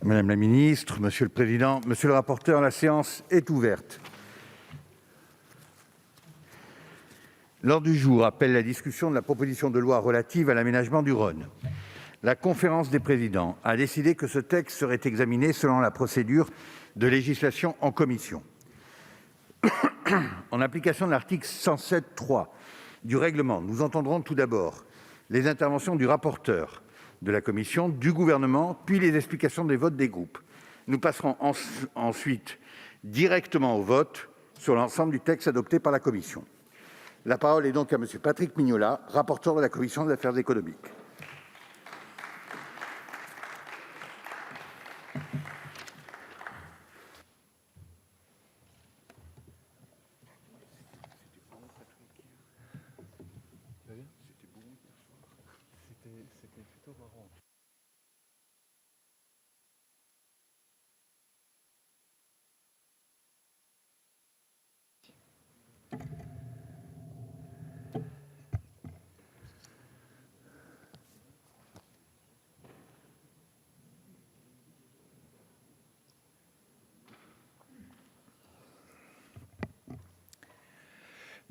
Madame la ministre, monsieur le président, monsieur le rapporteur, la séance est ouverte. L'ordre du jour appelle la discussion de la proposition de loi relative à l'aménagement du Rhône. La conférence des présidents a décidé que ce texte serait examiné selon la procédure de législation en commission. En application de l'article 107.3 du règlement, nous entendrons tout d'abord les interventions du rapporteur de la commission, du Gouvernement, puis les explications des votes des groupes. Nous passerons ensuite directement au vote sur l'ensemble du texte adopté par la commission. La parole est donc à M. Patrick Mignola, rapporteur de la commission des affaires économiques.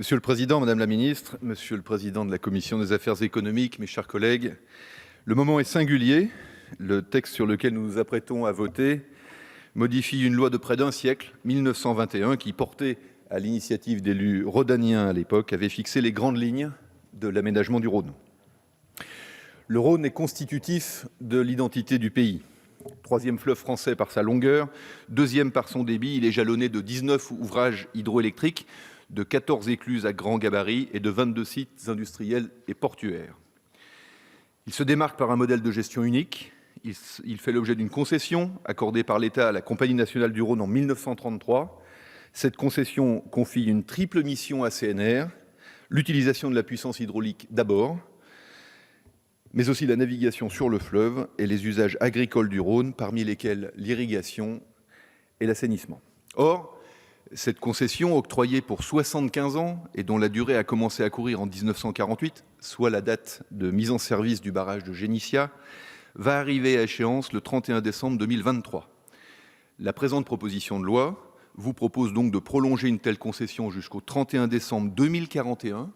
Monsieur le Président, Madame la Ministre, Monsieur le Président de la Commission des Affaires économiques, mes chers collègues, le moment est singulier. Le texte sur lequel nous nous apprêtons à voter modifie une loi de près d'un siècle, 1921, qui, portée à l'initiative d'élus rhodaniens à l'époque, avait fixé les grandes lignes de l'aménagement du Rhône. Le Rhône est constitutif de l'identité du pays. Troisième fleuve français par sa longueur, deuxième par son débit, il est jalonné de 19 ouvrages hydroélectriques, de 14 écluses à grand gabarit et de 22 sites industriels et portuaires. Il se démarque par un modèle de gestion unique. Il fait l'objet d'une concession accordée par l'État à la Compagnie nationale du Rhône en 1933. Cette concession confie une triple mission à CNR, l'utilisation de la puissance hydraulique d'abord, mais aussi la navigation sur le fleuve et les usages agricoles du Rhône, parmi lesquels l'irrigation et l'assainissement. Or, cette concession, octroyée pour 75 ans et dont la durée a commencé à courir en 1948, soit la date de mise en service du barrage de Génissia, va arriver à échéance le 31 décembre 2023. La présente proposition de loi vous propose donc de prolonger une telle concession jusqu'au 31 décembre 2041,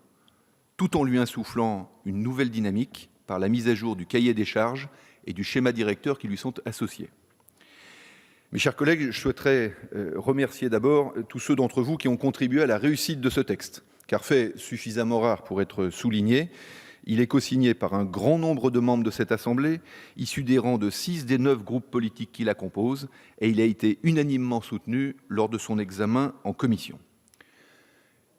tout en lui insufflant une nouvelle dynamique par la mise à jour du cahier des charges et du schéma directeur qui lui sont associés. Mes chers collègues, je souhaiterais remercier d'abord tous ceux d'entre vous qui ont contribué à la réussite de ce texte, car fait suffisamment rare pour être souligné, il est co-signé par un grand nombre de membres de cette Assemblée, issus des rangs de 6 des 9 groupes politiques qui la composent, et il a été unanimement soutenu lors de son examen en commission.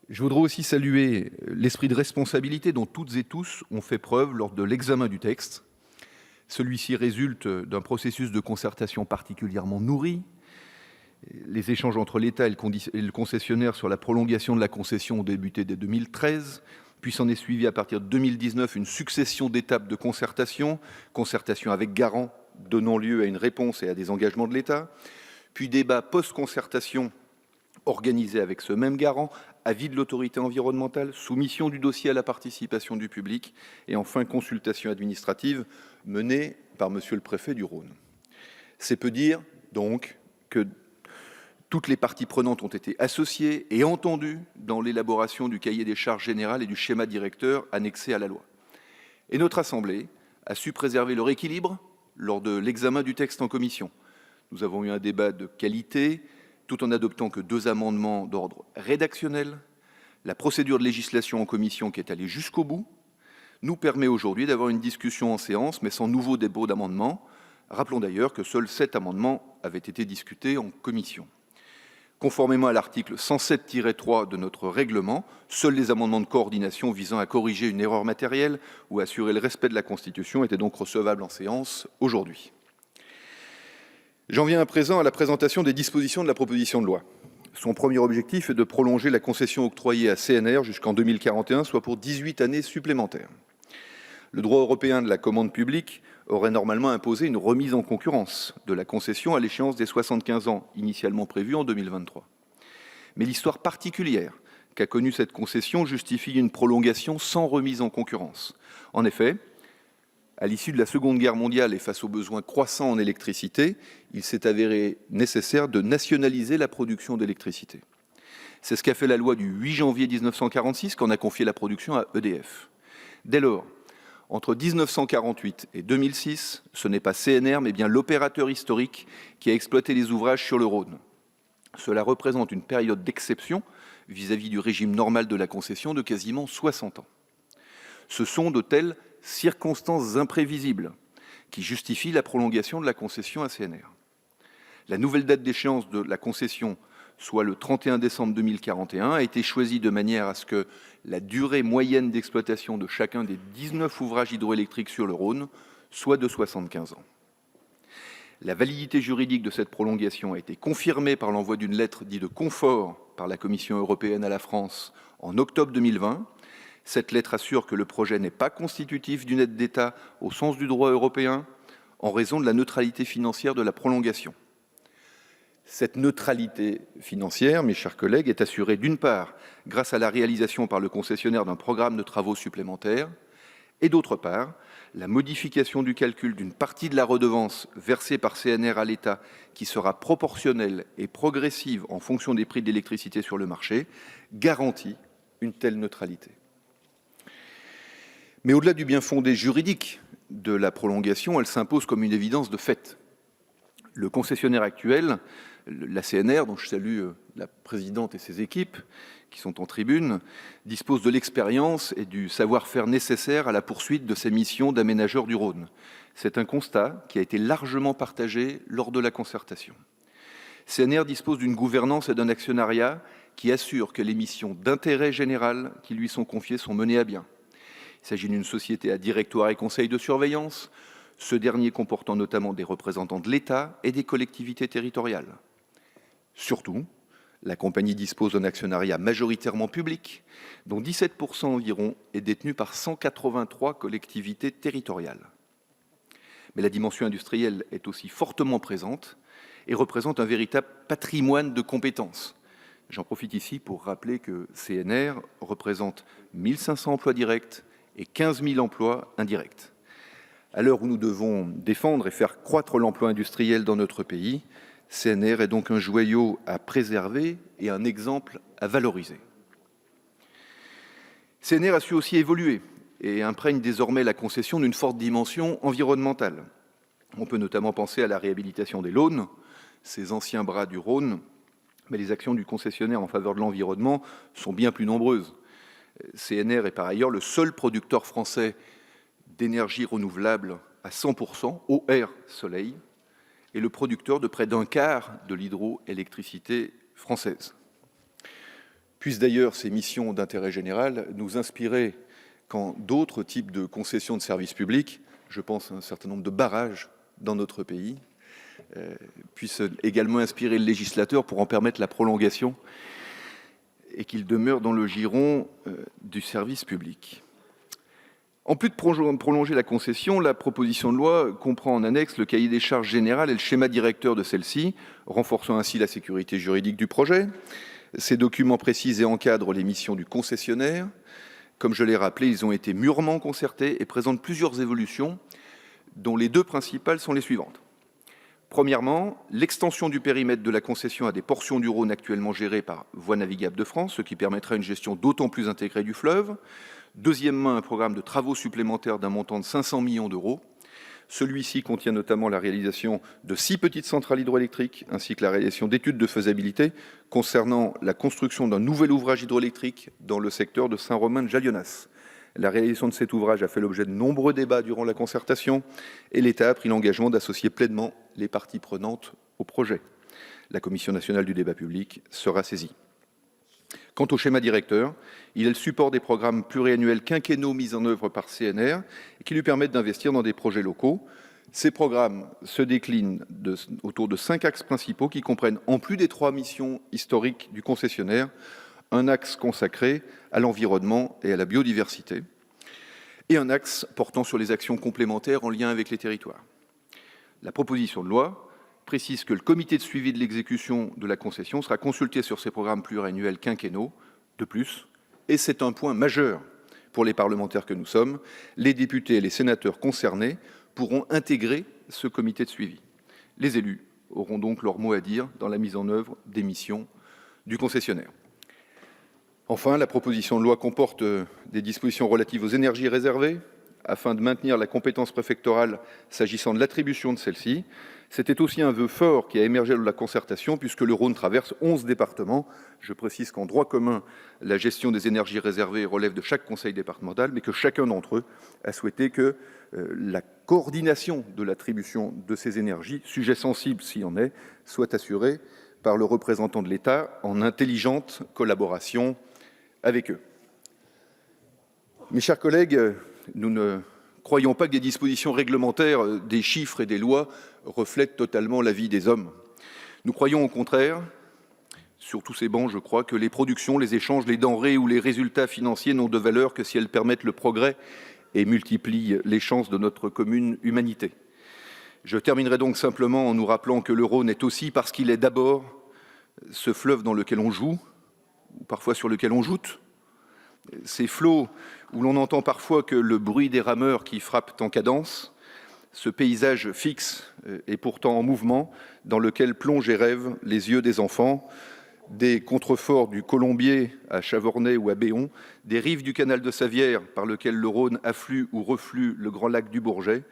Je voudrais aussi saluer l'esprit de responsabilité dont toutes et tous ont fait preuve lors de l'examen du texte. Celui-ci résulte d'un processus de concertation particulièrement nourri. Les échanges entre l'État et le concessionnaire sur la prolongation de la concession ont débuté dès 2013, puis s'en est suivi à partir de 2019 une succession d'étapes de concertation avec garant donnant lieu à une réponse et à des engagements de l'État, puis débat post-concertation organisé avec ce même garant, avis de l'autorité environnementale, soumission du dossier à la participation du public et enfin consultation administrative menée par Monsieur le Préfet du Rhône. C'est peu dire donc que toutes les parties prenantes ont été associées et entendues dans l'élaboration du cahier des charges générales et du schéma directeur annexé à la loi. Et notre Assemblée a su préserver leur équilibre lors de l'examen du texte en commission. Nous avons eu un débat de qualité, tout en adoptant que 2 amendements d'ordre rédactionnel. La procédure de législation en commission qui est allée jusqu'au bout nous permet aujourd'hui d'avoir une discussion en séance, mais sans nouveau dépôt d'amendements. Rappelons d'ailleurs que seuls 7 amendements avaient été discutés en commission. Conformément à l'article 107-3 de notre règlement, seuls les amendements de coordination visant à corriger une erreur matérielle ou assurer le respect de la Constitution étaient donc recevables en séance aujourd'hui. J'en viens à présent à la présentation des dispositions de la proposition de loi. Son premier objectif est de prolonger la concession octroyée à CNR jusqu'en 2041, soit pour 18 années supplémentaires. Le droit européen de la commande publique aurait normalement imposé une remise en concurrence de la concession à l'échéance des 75 ans, initialement prévue en 2023. Mais l'histoire particulière qu'a connue cette concession justifie une prolongation sans remise en concurrence. En effet, À l'issue de la Seconde Guerre mondiale et face aux besoins croissants en électricité, il s'est avéré nécessaire de nationaliser la production d'électricité. C'est ce qu'a fait la loi du 8 janvier 1946, qu'on a confié la production à EDF. Dès lors, entre 1948 et 2006, ce n'est pas CNR, mais bien l'opérateur historique qui a exploité les ouvrages sur le Rhône. Cela représente une période d'exception vis-à-vis du régime normal de la concession de quasiment 60 ans. Ce sont de telles circonstances imprévisibles qui justifient la prolongation de la concession à CNR. La nouvelle date d'échéance de la concession, soit le 31 décembre 2041, a été choisie de manière à ce que la durée moyenne d'exploitation de chacun des 19 ouvrages hydroélectriques sur le Rhône soit de 75 ans. La validité juridique de cette prolongation a été confirmée par l'envoi d'une lettre dite de confort par la Commission européenne à la France en octobre 2020. Cette lettre assure que le projet n'est pas constitutif d'une aide d'État au sens du droit européen en raison de la neutralité financière de la prolongation. Cette neutralité financière, mes chers collègues, est assurée d'une part grâce à la réalisation par le concessionnaire d'un programme de travaux supplémentaires et d'autre part la modification du calcul d'une partie de la redevance versée par CNR à l'État qui sera proportionnelle et progressive en fonction des prix de l'électricité sur le marché garantit une telle neutralité. Mais au-delà du bien fondé juridique de la prolongation, elle s'impose comme une évidence de fait. Le concessionnaire actuel, la CNR, dont je salue la présidente et ses équipes qui sont en tribune, dispose de l'expérience et du savoir-faire nécessaires à la poursuite de ses missions d'aménageur du Rhône. C'est un constat qui a été largement partagé lors de la concertation. CNR dispose d'une gouvernance et d'un actionnariat qui assurent que les missions d'intérêt général qui lui sont confiées sont menées à bien. Il s'agit d'une société à directoire et conseil de surveillance, ce dernier comportant notamment des représentants de l'État et des collectivités territoriales. Surtout, la compagnie dispose d'un actionnariat majoritairement public, dont 17% environ est détenu par 183 collectivités territoriales. Mais la dimension industrielle est aussi fortement présente et représente un véritable patrimoine de compétences. J'en profite ici pour rappeler que CNR représente 1500 emplois directs et 15 000 emplois indirects. À l'heure où nous devons défendre et faire croître l'emploi industriel dans notre pays, CNR est donc un joyau à préserver et un exemple à valoriser. CNR a su aussi évoluer et imprègne désormais la concession d'une forte dimension environnementale. On peut notamment penser à la réhabilitation des Launes, ces anciens bras du Rhône, mais les actions du concessionnaire en faveur de l'environnement sont bien plus nombreuses. CNR est par ailleurs le seul producteur français d'énergie renouvelable à 100%, eau, air, soleil, et le producteur de près d'un quart de l'hydroélectricité française. Puissent d'ailleurs ces missions d'intérêt général nous inspirer quand d'autres types de concessions de services publics, je pense à un certain nombre de barrages dans notre pays, puissent également inspirer le législateur pour en permettre la prolongation et qu'il demeure dans le giron du service public. En plus de prolonger la concession, la proposition de loi comprend en annexe le cahier des charges générales et le schéma directeur de celle-ci, renforçant ainsi la sécurité juridique du projet. Ces documents précisent et encadrent les missions du concessionnaire. Comme je l'ai rappelé, ils ont été mûrement concertés et présentent plusieurs évolutions, dont les deux principales sont les suivantes. Premièrement, l'extension du périmètre de la concession à des portions du Rhône actuellement gérées par Voies navigables de France, ce qui permettrait une gestion d'autant plus intégrée du fleuve. Deuxièmement, un programme de travaux supplémentaires d'un montant de 500 millions d'euros. Celui-ci contient notamment la réalisation de 6 petites centrales hydroélectriques, ainsi que la réalisation d'études de faisabilité concernant la construction d'un nouvel ouvrage hydroélectrique dans le secteur de Saint-Romain-de-Jalionnas. La réalisation de cet ouvrage a fait l'objet de nombreux débats durant la concertation et l'État a pris l'engagement d'associer pleinement les parties prenantes au projet. La Commission nationale du débat public sera saisie. Quant au schéma directeur, il est le support des programmes pluriannuels quinquennaux mis en œuvre par CNR et qui lui permettent d'investir dans des projets locaux. Ces programmes se déclinent autour de 5 axes principaux qui comprennent, en plus des 3 missions historiques du concessionnaire, un axe consacré à l'environnement et à la biodiversité, et un axe portant sur les actions complémentaires en lien avec les territoires. La proposition de loi précise que le comité de suivi de l'exécution de la concession sera consulté sur ces programmes pluriannuels quinquennaux. De plus, et c'est un point majeur pour les parlementaires que nous sommes, les députés et les sénateurs concernés pourront intégrer ce comité de suivi. Les élus auront donc leur mot à dire dans la mise en œuvre des missions du concessionnaire. Enfin, la proposition de loi comporte des dispositions relatives aux énergies réservées, afin de maintenir la compétence préfectorale s'agissant de l'attribution de celle-ci. C'était aussi un vœu fort qui a émergé de la concertation, puisque le Rhône traverse 11 départements. Je précise qu'en droit commun, la gestion des énergies réservées relève de chaque conseil départemental, mais que chacun d'entre eux a souhaité que la coordination de l'attribution de ces énergies, sujet sensible s'il y en est, soit assurée par le représentant de l'État en intelligente collaboration avec eux. Mes chers collègues, nous ne croyons pas que des dispositions réglementaires, des chiffres et des lois reflètent totalement la vie des hommes. Nous croyons au contraire, sur tous ces bancs, je crois, que les productions, les échanges, les denrées ou les résultats financiers n'ont de valeur que si elles permettent le progrès et multiplient les chances de notre commune humanité. Je terminerai donc simplement en nous rappelant que le Rhône est aussi, parce qu'il est d'abord, ce fleuve dans lequel on joue, ou parfois sur lequel on joute, ces flots où l'on entend parfois que le bruit des rameurs qui frappent en cadence, ce paysage fixe et pourtant en mouvement dans lequel plongent et rêvent les yeux des enfants, des contreforts du Colombier à Chavornay ou à Béon, des rives du canal de Savière par lequel le Rhône afflue ou reflue le grand lac du Bourget,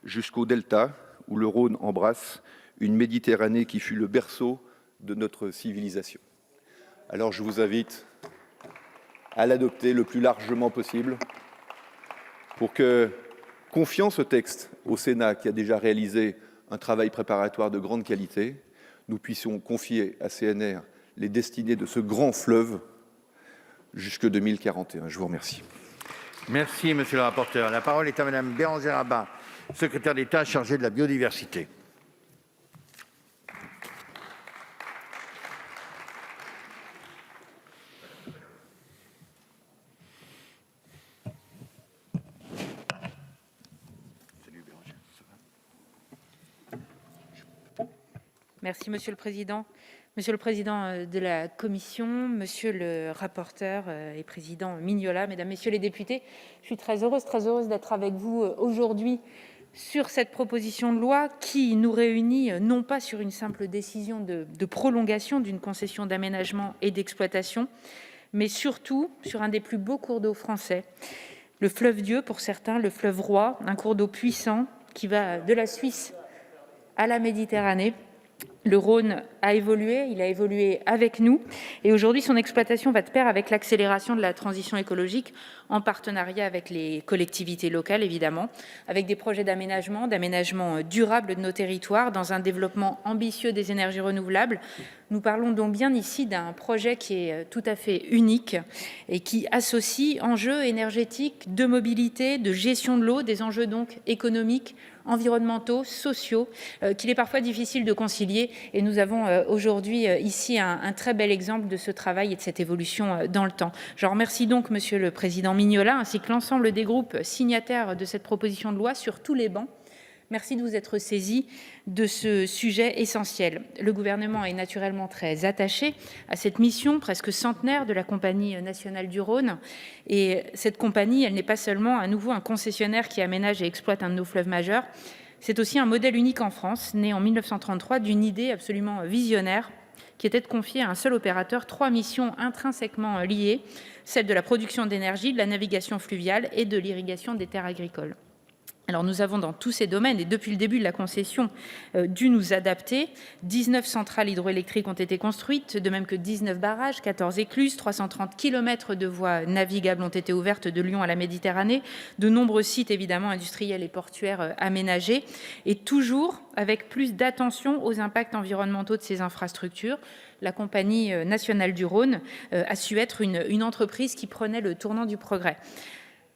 jusqu'au delta où le Rhône embrasse une Méditerranée qui fut le berceau de notre civilisation. Alors je vous invite à l'adopter le plus largement possible pour que, confiant ce texte au Sénat qui a déjà réalisé un travail préparatoire de grande qualité, nous puissions confier à CNR les destinées de ce grand fleuve jusque 2041. Je vous remercie. Merci, monsieur le rapporteur. La parole est à madame Bérangère Abba, secrétaire d'État chargée de la biodiversité. Merci, Monsieur le Président. Monsieur le Président de la Commission, Monsieur le rapporteur et Président Mignola, Mesdames, Messieurs les députés, je suis très heureuse d'être avec vous aujourd'hui sur cette proposition de loi qui nous réunit non pas sur une simple décision de prolongation d'une concession d'aménagement et d'exploitation, mais surtout sur un des plus beaux cours d'eau français, le fleuve Dieu pour certains, le fleuve Roi, un cours d'eau puissant qui va de la Suisse à la Méditerranée. Le Rhône a évolué, il a évolué avec nous et aujourd'hui son exploitation va de pair avec l'accélération de la transition écologique en partenariat avec les collectivités locales évidemment, avec des projets d'aménagement durable de nos territoires dans un développement ambitieux des énergies renouvelables. Nous parlons donc bien ici d'un projet qui est tout à fait unique et qui associe enjeux énergétiques, de mobilité, de gestion de l'eau, des enjeux donc économiques, environnementaux, sociaux, qu'il est parfois difficile de concilier. Et nous avons aujourd'hui ici un très bel exemple de ce travail et de cette évolution dans le temps. Je remercie donc Monsieur le Président Mignola ainsi que l'ensemble des groupes signataires de cette proposition de loi sur tous les bancs. Merci de vous être saisis de ce sujet essentiel. Le gouvernement est naturellement très attaché à cette mission presque centenaire de la Compagnie nationale du Rhône. Et cette compagnie, elle n'est pas seulement à nouveau un concessionnaire qui aménage et exploite un de nos fleuves majeurs, c'est aussi un modèle unique en France, né en 1933 d'une idée absolument visionnaire qui était de confier à un seul opérateur 3 missions intrinsèquement liées, celle de la production d'énergie, de la navigation fluviale et de l'irrigation des terres agricoles. Alors nous avons dans tous ces domaines, et depuis le début de la concession, dû nous adapter. 19 centrales hydroélectriques ont été construites, de même que 19 barrages, 14 écluses, 330 km de voies navigables ont été ouvertes de Lyon à la Méditerranée, de nombreux sites évidemment industriels et portuaires aménagés, et toujours avec plus d'attention aux impacts environnementaux de ces infrastructures. La Compagnie nationale du Rhône a su être une entreprise qui prenait le tournant du progrès.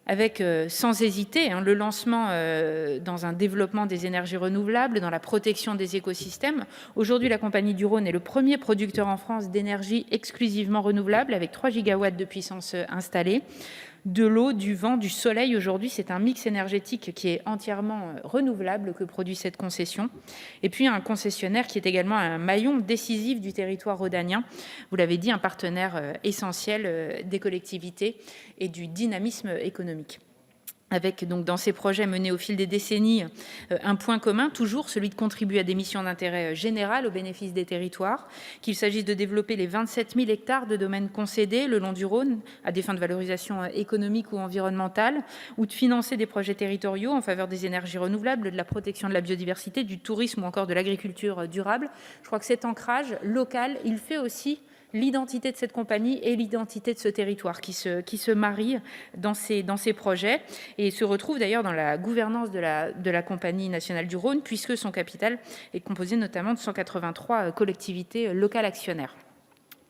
Avec, sans hésiter, le lancement dans un développement des énergies renouvelables, dans la protection des écosystèmes. Aujourd'hui, la Compagnie du Rhône est le premier producteur en France d'énergie exclusivement renouvelable, avec 3 gigawatts de puissance installée. de l'eau, du vent, du soleil. Aujourd'hui, c'est un mix énergétique qui est entièrement renouvelable que produit cette concession. Et puis un concessionnaire qui est également un maillon décisif du territoire rhodanien. Vous l'avez dit, un partenaire essentiel des collectivités et du dynamisme économique. Avec donc dans ces projets menés au fil des décennies un point commun, toujours celui de contribuer à des missions d'intérêt général au bénéfice des territoires, qu'il s'agisse de développer les 27 000 hectares de domaines concédés le long du Rhône à des fins de valorisation économique ou environnementale, ou de financer des projets territoriaux en faveur des énergies renouvelables, de la protection de la biodiversité, du tourisme ou encore de l'agriculture durable. Je crois que cet ancrage local, il fait aussi l'identité de cette compagnie et l'identité de ce territoire qui se marient dans ces projets et se retrouvent d'ailleurs dans la gouvernance de la Compagnie nationale du Rhône, puisque son capital est composé notamment de 183 collectivités locales actionnaires.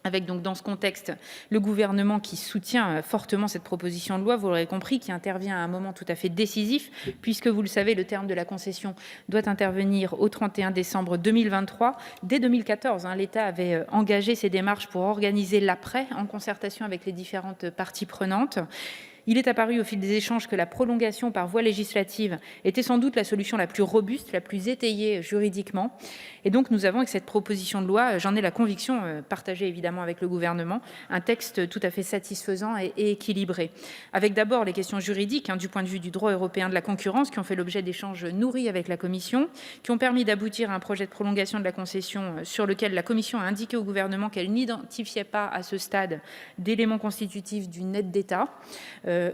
Avec donc dans ce contexte le gouvernement qui soutient fortement cette proposition de loi, vous l'aurez compris, qui intervient à un moment tout à fait décisif, puisque vous le savez, le terme de la concession doit intervenir au 31 décembre 2023. Dès 2014, l'État avait engagé ses démarches pour organiser l'après, en concertation avec les différentes parties prenantes. Il est apparu au fil des échanges que la prolongation par voie législative était sans doute la solution la plus robuste, la plus étayée juridiquement. Et donc nous avons avec cette proposition de loi, j'en ai la conviction, partagée évidemment avec le gouvernement, un texte tout à fait satisfaisant et équilibré. Avec d'abord les questions juridiques du point de vue du droit européen de la concurrence qui ont fait l'objet d'échanges nourris avec la Commission, qui ont permis d'aboutir à un projet de prolongation de la concession sur lequel la Commission a indiqué au gouvernement qu'elle n'identifiait pas à ce stade d'éléments constitutifs d'une aide d'État.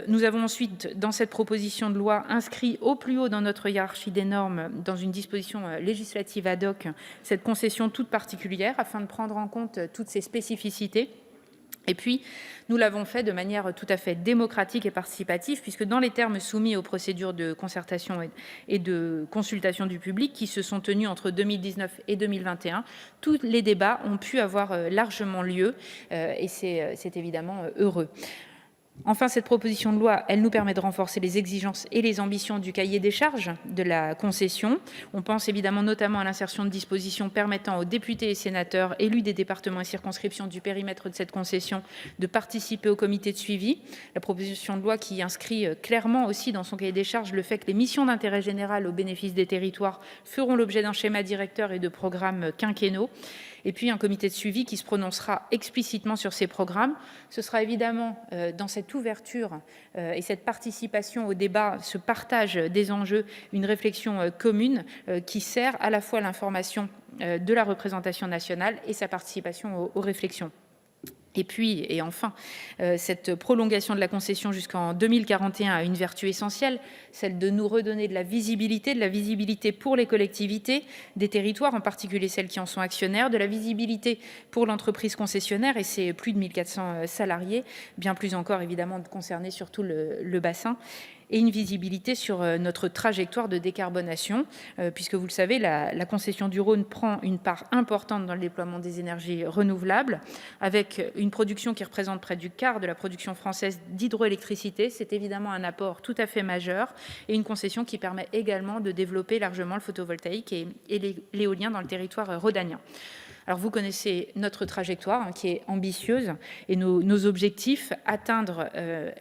Nous avons ensuite, dans cette proposition de loi, inscrit au plus haut dans notre hiérarchie des normes, dans une disposition législative ad hoc, cette concession toute particulière afin de prendre en compte toutes ces spécificités. Et puis, nous l'avons fait de manière tout à fait démocratique et participative, puisque dans les termes soumis aux procédures de concertation et de consultation du public qui se sont tenus entre 2019 et 2021, tous les débats ont pu avoir largement lieu, et c'est évidemment heureux. Enfin, cette proposition de loi, elle nous permet de renforcer les exigences et les ambitions du cahier des charges de la concession. On pense évidemment notamment à l'insertion de dispositions permettant aux députés et sénateurs élus des départements et circonscriptions du périmètre de cette concession de participer au comité de suivi. La proposition de loi qui inscrit clairement aussi dans son cahier des charges le fait que les missions d'intérêt général au bénéfice des territoires feront l'objet d'un schéma directeur et de programmes quinquennaux. Et puis un comité de suivi qui se prononcera explicitement sur ces programmes. Ce sera évidemment dans cette ouverture et cette participation au débat, ce partage des enjeux, une réflexion commune qui sert à la fois l'information de la représentation nationale et sa participation aux réflexions. Et puis, et enfin, cette prolongation de la concession jusqu'en 2041 a une vertu essentielle, celle de nous redonner de la visibilité pour les collectivités des territoires, en particulier celles qui en sont actionnaires, de la visibilité pour l'entreprise concessionnaire et ses plus de 1400 salariés, bien plus encore évidemment concernés sur tout le bassin, et une visibilité sur notre trajectoire de décarbonation, puisque vous le savez, la concession du Rhône prend une part importante dans le déploiement des énergies renouvelables, avec une production qui représente près du quart de la production française d'hydroélectricité. C'est évidemment un apport tout à fait majeur, et une concession qui permet également de développer largement le photovoltaïque et l'éolien dans le territoire rhodanien. Alors vous connaissez notre trajectoire qui est ambitieuse et nos objectifs, atteindre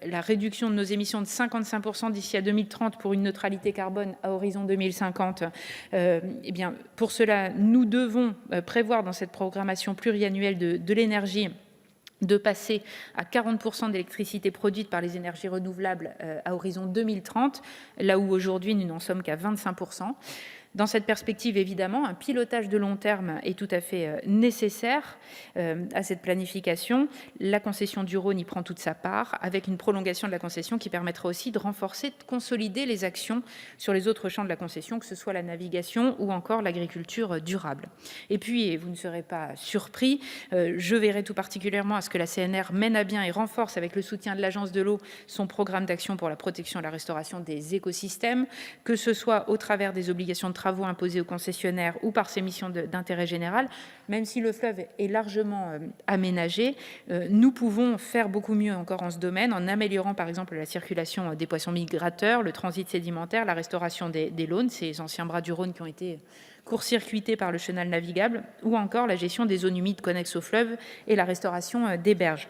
la réduction de nos émissions de 55% d'ici à 2030 pour une neutralité carbone à horizon 2050. Eh bien, pour cela, nous devons prévoir dans cette programmation pluriannuelle de l'énergie de passer à 40% d'électricité produite par les énergies renouvelables à horizon 2030, là où aujourd'hui nous n'en sommes qu'à 25%. Dans cette perspective, évidemment, un pilotage de long terme est tout à fait nécessaire à cette planification. La concession du Rhône y prend toute sa part, avec une prolongation de la concession qui permettra aussi de renforcer, de consolider les actions sur les autres champs de la concession, que ce soit la navigation ou encore l'agriculture durable. Et puis, et vous ne serez pas surpris, je verrai tout particulièrement à ce que la CNR mène à bien et renforce, avec le soutien de l'Agence de l'eau, son programme d'action pour la protection et la restauration des écosystèmes, que ce soit au travers des obligations de travaux imposés aux concessionnaires ou par ses missions d'intérêt général. Même si le fleuve est largement aménagé, nous pouvons faire beaucoup mieux encore en ce domaine, en améliorant par exemple la circulation des poissons migrateurs, le transit sédimentaire, la restauration des launes, ces anciens bras du Rhône qui ont été court-circuités par le chenal navigable, ou encore la gestion des zones humides connexes au fleuve et la restauration des berges.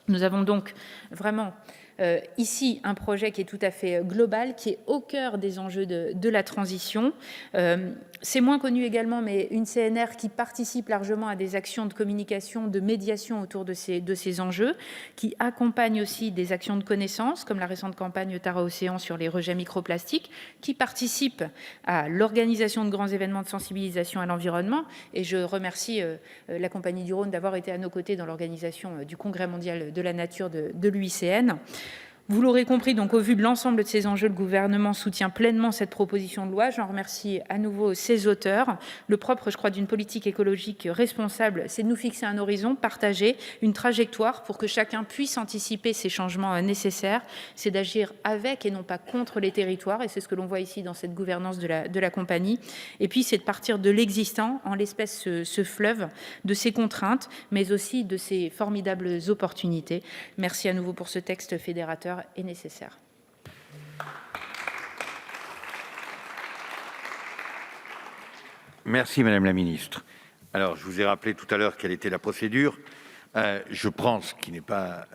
Nous avons donc vraiment ici un projet qui est tout à fait global, qui est au cœur des enjeux de la transition. C'est moins connu également, mais une CNR qui participe largement à des actions de communication, de médiation autour de ces enjeux, qui accompagne aussi des actions de connaissance, comme la récente campagne Tara Océan sur les rejets microplastiques, qui participe à l'organisation de grands événements de sensibilisation à l'environnement. Et je remercie la Compagnie du Rhône d'avoir été à nos côtés dans l'organisation du Congrès mondial de la nature de l'UICN. Vous l'aurez compris, donc au vu de l'ensemble de ces enjeux, le gouvernement soutient pleinement cette proposition de loi. J'en remercie à nouveau ses auteurs. Le propre, je crois, d'une politique écologique responsable, c'est de nous fixer un horizon, partager une trajectoire pour que chacun puisse anticiper ces changements nécessaires. C'est d'agir avec et non pas contre les territoires, et c'est ce que l'on voit ici dans cette gouvernance de la compagnie. Et puis, c'est de partir de l'existant, en l'espèce ce fleuve, de ses contraintes, mais aussi de ses formidables opportunités. Merci à nouveau pour ce texte fédérateur est nécessaire. Merci Madame la Ministre. Alors, je vous ai rappelé tout à l'heure quelle était la procédure. Je pense qu'il n'est pas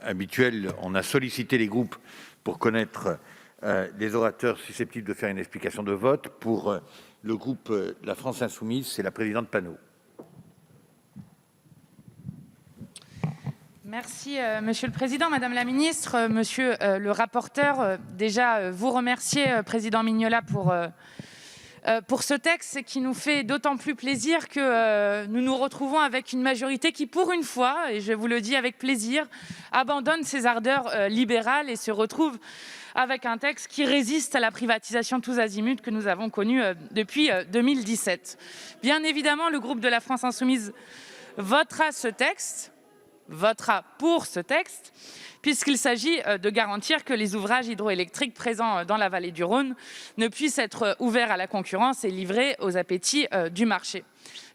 habituel. On a sollicité les groupes pour connaître les orateurs susceptibles de faire une explication de vote. Pour le groupe La France Insoumise, c'est la présidente Panot. Merci, Monsieur le Président, Madame la Ministre, Monsieur le rapporteur. Déjà, vous remercier, Président Mignola, pour ce texte qui nous fait d'autant plus plaisir que nous nous retrouvons avec une majorité qui, pour une fois, et je vous le dis avec plaisir, abandonne ses ardeurs libérales et se retrouve avec un texte qui résiste à la privatisation tous azimuts que nous avons connue depuis 2017. Bien évidemment, le groupe de la France Insoumise votera pour ce texte, puisqu'il s'agit de garantir que les ouvrages hydroélectriques présents dans la vallée du Rhône ne puissent être ouverts à la concurrence et livrés aux appétits du marché.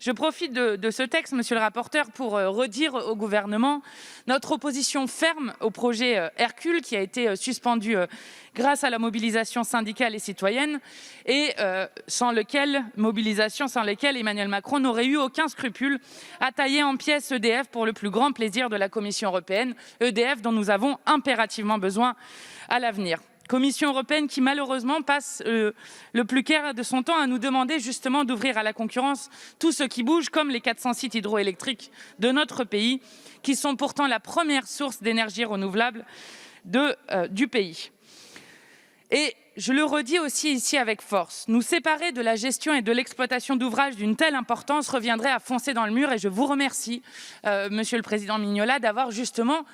Je profite de ce texte, monsieur le rapporteur, pour redire au gouvernement notre opposition ferme au projet Hercule qui a été suspendu grâce à la mobilisation syndicale et citoyenne et sans laquelle Emmanuel Macron n'aurait eu aucun scrupule à tailler en pièces EDF pour le plus grand plaisir de la Commission européenne, EDF dont nous avons impérativement besoin à l'avenir. Commission européenne qui malheureusement passe le plus clair de son temps à nous demander justement d'ouvrir à la concurrence tout ce qui bouge, comme les 400 sites hydroélectriques de notre pays, qui sont pourtant la première source d'énergie renouvelable du pays. Et je le redis aussi ici avec force, nous séparer de la gestion et de l'exploitation d'ouvrages d'une telle importance reviendrait à foncer dans le mur, et je vous remercie, Monsieur le Président Mignola, d'avoir justement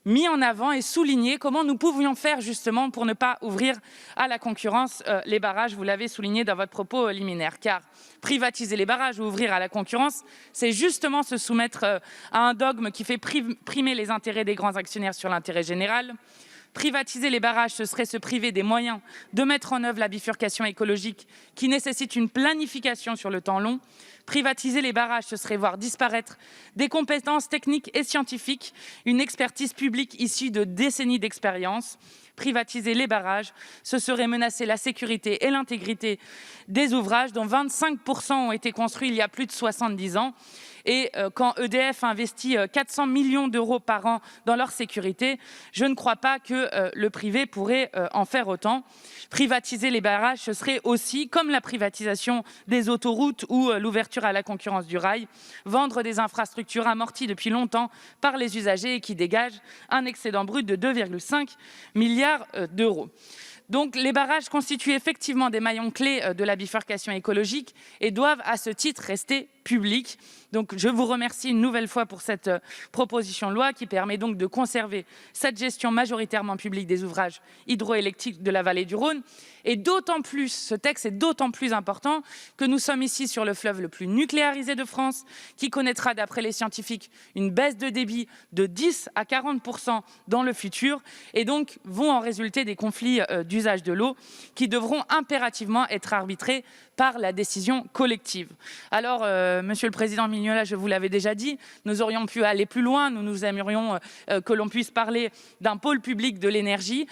mis en avant et souligné comment nous pouvions faire justement pour ne pas ouvrir à la concurrence les barrages. Vous l'avez souligné dans votre propos liminaire, car privatiser les barrages ou ouvrir à la concurrence, c'est justement se soumettre à un dogme qui fait primer les intérêts des grands actionnaires sur l'intérêt général. Privatiser les barrages, ce serait se priver des moyens de mettre en œuvre la bifurcation écologique qui nécessite une planification sur le temps long. Privatiser les barrages, ce serait voir disparaître des compétences techniques et scientifiques, une expertise publique issue de décennies d'expérience. Privatiser les barrages, ce serait menacer la sécurité et l'intégrité des ouvrages dont 25% ont été construits il y a plus de 70 ans. Et quand EDF investit 400 millions d'euros par an dans leur sécurité, je ne crois pas que le privé pourrait en faire autant. Privatiser les barrages, ce serait aussi, comme la privatisation des autoroutes ou l'ouverture à la concurrence du rail, vendre des infrastructures amorties depuis longtemps par les usagers et qui dégagent un excédent brut de 2,5 milliards d'euros. Donc les barrages constituent effectivement des maillons clés de la bifurcation écologique et doivent à ce titre rester publics. Donc je vous remercie une nouvelle fois pour cette proposition de loi qui permet donc de conserver cette gestion majoritairement publique des ouvrages hydroélectriques de la vallée du Rhône. Et d'autant plus, ce texte est d'autant plus important que nous sommes ici sur le fleuve le plus nucléarisé de France, qui connaîtra d'après les scientifiques une baisse de débit de 10 à 40% dans le futur, et donc vont en résulter des conflits d'usage de l'eau qui devront impérativement être arbitrés par la décision collective. Alors, Monsieur le Président Mignola, je vous l'avais déjà dit, nous aurions pu aller plus loin, nous aimerions que l'on puisse parler d'un pôle public de l'énergie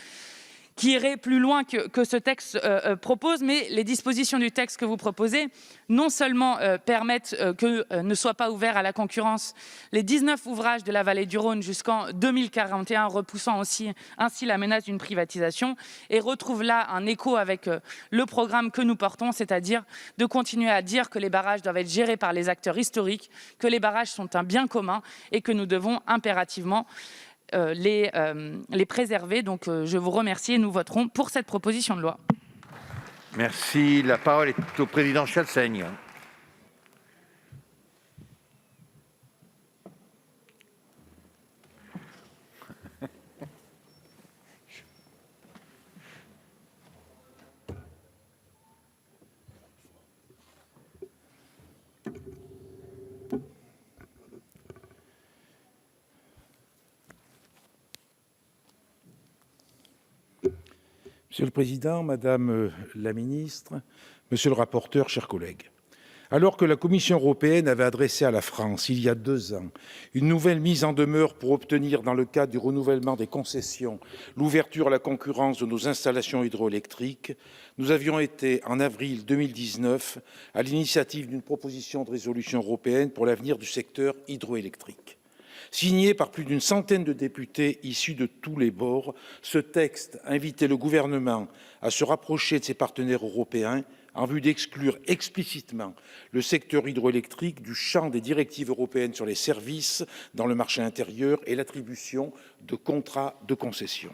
qui irait plus loin que ce texte propose, mais les dispositions du texte que vous proposez non seulement permettent que ne soient pas ouverts à la concurrence les 19 ouvrages de la vallée du Rhône jusqu'en 2041, repoussant aussi ainsi la menace d'une privatisation, et retrouvent là un écho avec le programme que nous portons, c'est-à-dire de continuer à dire que les barrages doivent être gérés par les acteurs historiques, que les barrages sont un bien commun et que nous devons impérativement les préserver. Donc je vous remercie et nous voterons pour cette proposition de loi. Merci. La parole est au président Chassaigne. Monsieur le Président, Madame la Ministre, Monsieur le rapporteur, chers collègues, alors que la Commission européenne avait adressé à la France, il y a 2 ans, une nouvelle mise en demeure pour obtenir, dans le cadre du renouvellement des concessions, l'ouverture à la concurrence de nos installations hydroélectriques, nous avions été, en avril 2019, à l'initiative d'une proposition de résolution européenne pour l'avenir du secteur hydroélectrique. Signé par plus d'une centaine de députés issus de tous les bords, ce texte invitait le gouvernement à se rapprocher de ses partenaires européens en vue d'exclure explicitement le secteur hydroélectrique du champ des directives européennes sur les services dans le marché intérieur et l'attribution de contrats de concession.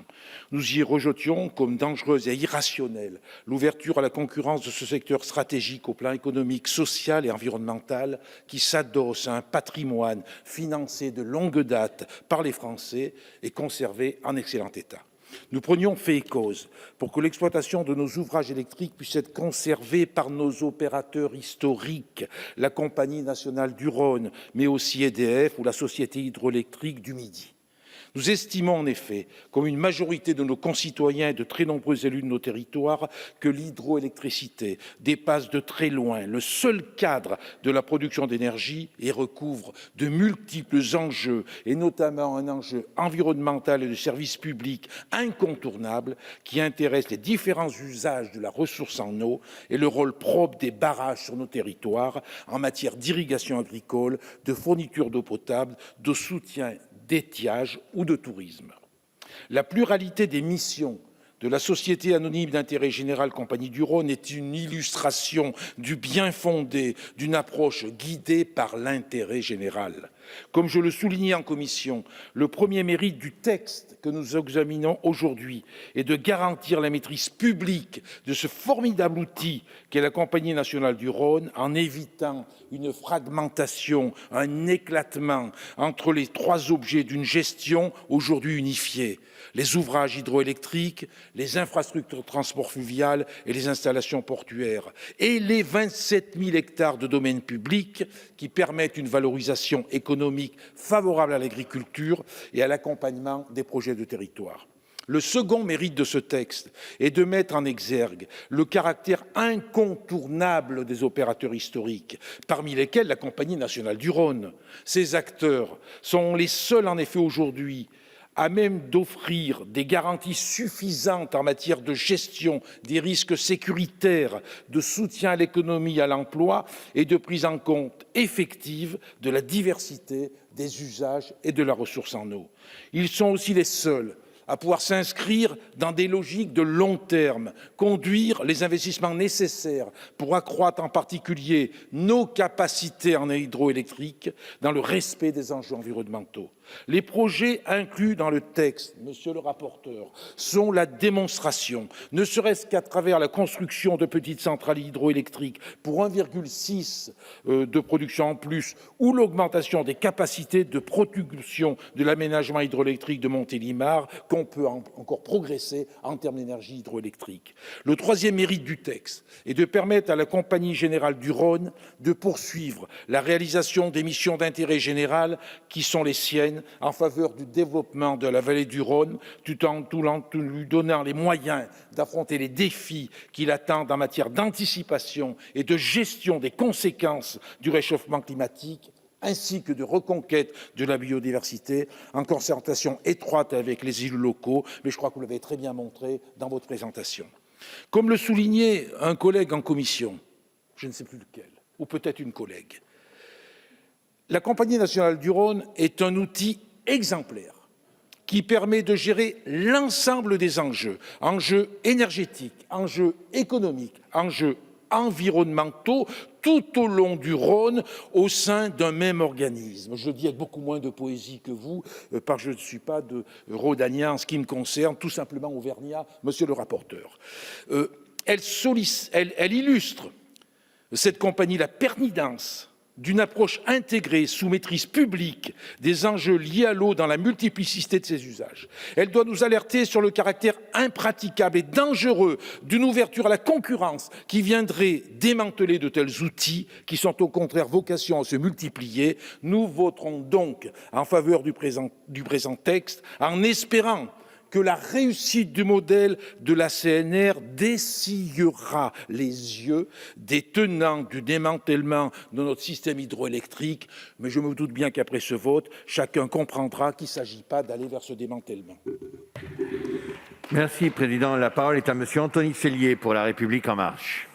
Nous y rejetions comme dangereuse et irrationnelle l'ouverture à la concurrence de ce secteur stratégique au plan économique, social et environnemental qui s'adosse à un patrimoine financé de longue date par les Français et conservé en excellent état. Nous prenions fait et cause pour que l'exploitation de nos ouvrages électriques puisse être conservée par nos opérateurs historiques, la Compagnie nationale du Rhône, mais aussi EDF ou la Société hydroélectrique du Midi. Nous estimons en effet, comme une majorité de nos concitoyens et de très nombreux élus de nos territoires, que l'hydroélectricité dépasse de très loin le seul cadre de la production d'énergie et recouvre de multiples enjeux, et notamment un enjeu environnemental et de service public incontournable qui intéresse les différents usages de la ressource en eau et le rôle propre des barrages sur nos territoires en matière d'irrigation agricole, de fourniture d'eau potable, de soutien d'étiage ou de tourisme. La pluralité des missions de la Société anonyme d'intérêt général Compagnie du Rhône est une illustration du bien fondé d'une approche guidée par l'intérêt général. Comme je le soulignais en commission, le premier mérite du texte que nous examinons aujourd'hui est de garantir la maîtrise publique de ce formidable outil qu'est la Compagnie nationale du Rhône en évitant une fragmentation, un éclatement entre les 3 objets d'une gestion aujourd'hui unifiée: les ouvrages hydroélectriques, les infrastructures de transport fluvial et les installations portuaires, et les 27 000 hectares de domaine public qui permettent une valorisation économique favorable à l'agriculture et à l'accompagnement des projets de territoire. Le second mérite de ce texte est de mettre en exergue le caractère incontournable des opérateurs historiques, parmi lesquels la Compagnie nationale du Rhône. Ces acteurs sont les seuls, en effet, aujourd'hui, à même d'offrir des garanties suffisantes en matière de gestion des risques sécuritaires, de soutien à l'économie et à l'emploi et de prise en compte effective de la diversité des usages et de la ressource en eau. Ils sont aussi les seuls à pouvoir s'inscrire dans des logiques de long terme, conduire les investissements nécessaires pour accroître en particulier nos capacités en hydroélectrique dans le respect des enjeux environnementaux. Les projets inclus dans le texte, monsieur le rapporteur, sont la démonstration, ne serait-ce qu'à travers la construction de petites centrales hydroélectriques pour 1,6 de production en plus ou l'augmentation des capacités de production de l'aménagement hydroélectrique de Montélimar, qu'on peut encore progresser en termes d'énergie hydroélectrique. Le troisième mérite du texte est de permettre à la Compagnie générale du Rhône de poursuivre la réalisation des missions d'intérêt général qui sont les siennes en faveur du développement de la vallée du Rhône, tout en lui donnant les moyens d'affronter les défis qui l'attendent en matière d'anticipation et de gestion des conséquences du réchauffement climatique ainsi que de reconquête de la biodiversité, en concertation étroite avec les élus locaux, mais je crois que vous l'avez très bien montré dans votre présentation. Comme le soulignait un collègue en commission, je ne sais plus lequel, ou peut-être une collègue, la Compagnie nationale du Rhône est un outil exemplaire qui permet de gérer l'ensemble des enjeux énergétiques, enjeux économiques, enjeux environnementaux, tout au long du Rhône, au sein d'un même organisme. Je le dis avec beaucoup moins de poésie que vous, parce que je ne suis pas de rhodanien en ce qui me concerne, tout simplement auvergnat, monsieur le rapporteur. Elle illustre, cette compagnie, la pertinence d'une approche intégrée sous maîtrise publique des enjeux liés à l'eau dans la multiplicité de ses usages. Elle doit nous alerter sur le caractère impraticable et dangereux d'une ouverture à la concurrence qui viendrait démanteler de tels outils qui sont au contraire vocation à se multiplier. Nous voterons donc en faveur du présent texte en espérant que la réussite du modèle de la CNR dessillera les yeux des tenants du démantèlement de notre système hydroélectrique. Mais je me doute bien qu'après ce vote, chacun comprendra qu'il ne s'agit pas d'aller vers ce démantèlement. Merci, Président. La parole est à Monsieur Anthony Sellier pour La République En Marche.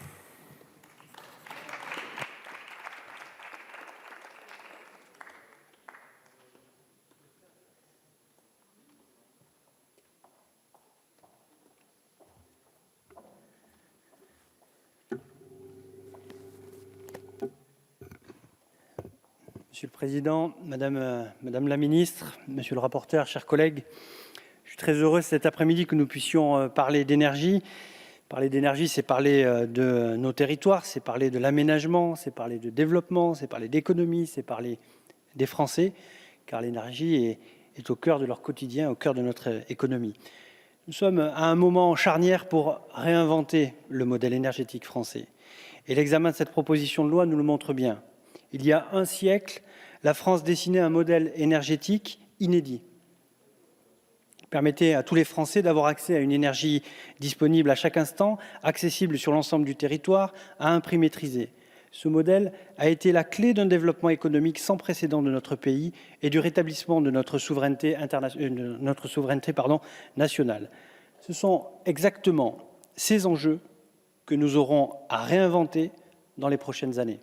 Monsieur le Président, Madame la Ministre, Monsieur le rapporteur, chers collègues, je suis très heureux cet après-midi que nous puissions parler d'énergie. Parler d'énergie, c'est parler de nos territoires, c'est parler de l'aménagement, c'est parler de développement, c'est parler d'économie, c'est parler des Français, car l'énergie est au cœur de leur quotidien, au cœur de notre économie. Nous sommes à un moment charnière pour réinventer le modèle énergétique français. Et l'examen de cette proposition de loi nous le montre bien. Il y a un siècle, la France dessinait un modèle énergétique inédit. Il permettait à tous les Français d'avoir accès à une énergie disponible à chaque instant, accessible sur l'ensemble du territoire, à un prix maîtrisé. Ce modèle a été la clé d'un développement économique sans précédent de notre pays et du rétablissement de notre souveraineté, nationale. Ce sont exactement ces enjeux que nous aurons à réinventer dans les prochaines années.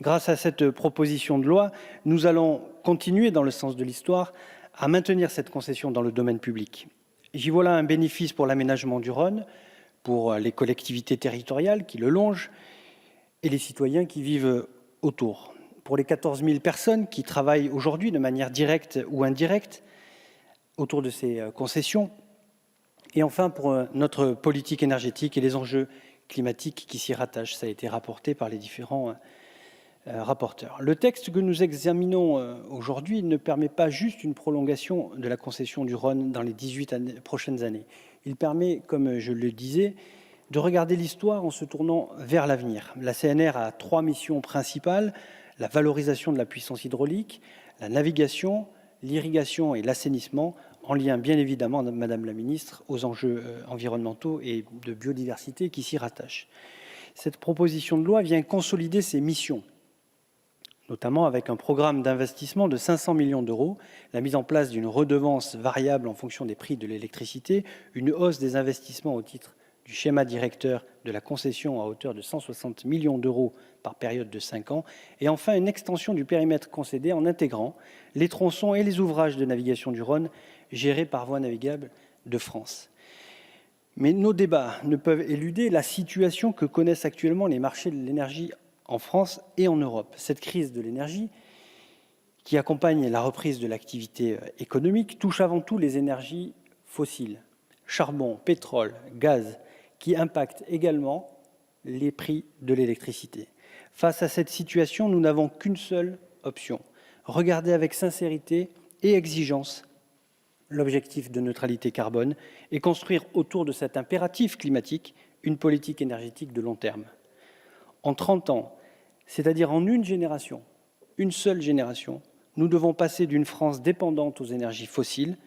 Grâce à cette proposition de loi, nous allons continuer, dans le sens de l'histoire, à maintenir cette concession dans le domaine public. J'y vois là un bénéfice pour l'aménagement du Rhône, pour les collectivités territoriales qui le longent et les citoyens qui vivent autour. Pour les 14 000 personnes qui travaillent aujourd'hui de manière directe ou indirecte autour de ces concessions. Et enfin, pour notre politique énergétique et les enjeux climatiques qui s'y rattachent. Ça a été rapporté par les différents rapporteur. Le texte que nous examinons aujourd'hui ne permet pas juste une prolongation de la concession du Rhône dans les 18 prochaines années. Il permet, comme je le disais, de regarder l'histoire en se tournant vers l'avenir. La CNR a 3 missions principales, la valorisation de la puissance hydraulique, la navigation, l'irrigation et l'assainissement, en lien bien évidemment, Madame la Ministre, aux enjeux environnementaux et de biodiversité qui s'y rattachent. Cette proposition de loi vient consolider ces missions, notamment avec un programme d'investissement de 500 millions d'euros, la mise en place d'une redevance variable en fonction des prix de l'électricité, une hausse des investissements au titre du schéma directeur de la concession à hauteur de 160 millions d'euros par période de 5 ans, et enfin une extension du périmètre concédé en intégrant les tronçons et les ouvrages de navigation du Rhône gérés par Voies navigables de France. Mais nos débats ne peuvent éluder la situation que connaissent actuellement les marchés de l'énergie en France et en Europe. Cette crise de l'énergie, qui accompagne la reprise de l'activité économique, touche avant tout les énergies fossiles, charbon, pétrole, gaz, qui impactent également les prix de l'électricité. Face à cette situation, nous n'avons qu'une seule option, regarder avec sincérité et exigence l'objectif de neutralité carbone et construire autour de cet impératif climatique une politique énergétique de long terme. En 30 ans, c'est-à-dire en une génération, une seule génération, nous devons passer d'une France dépendante aux énergies fossiles,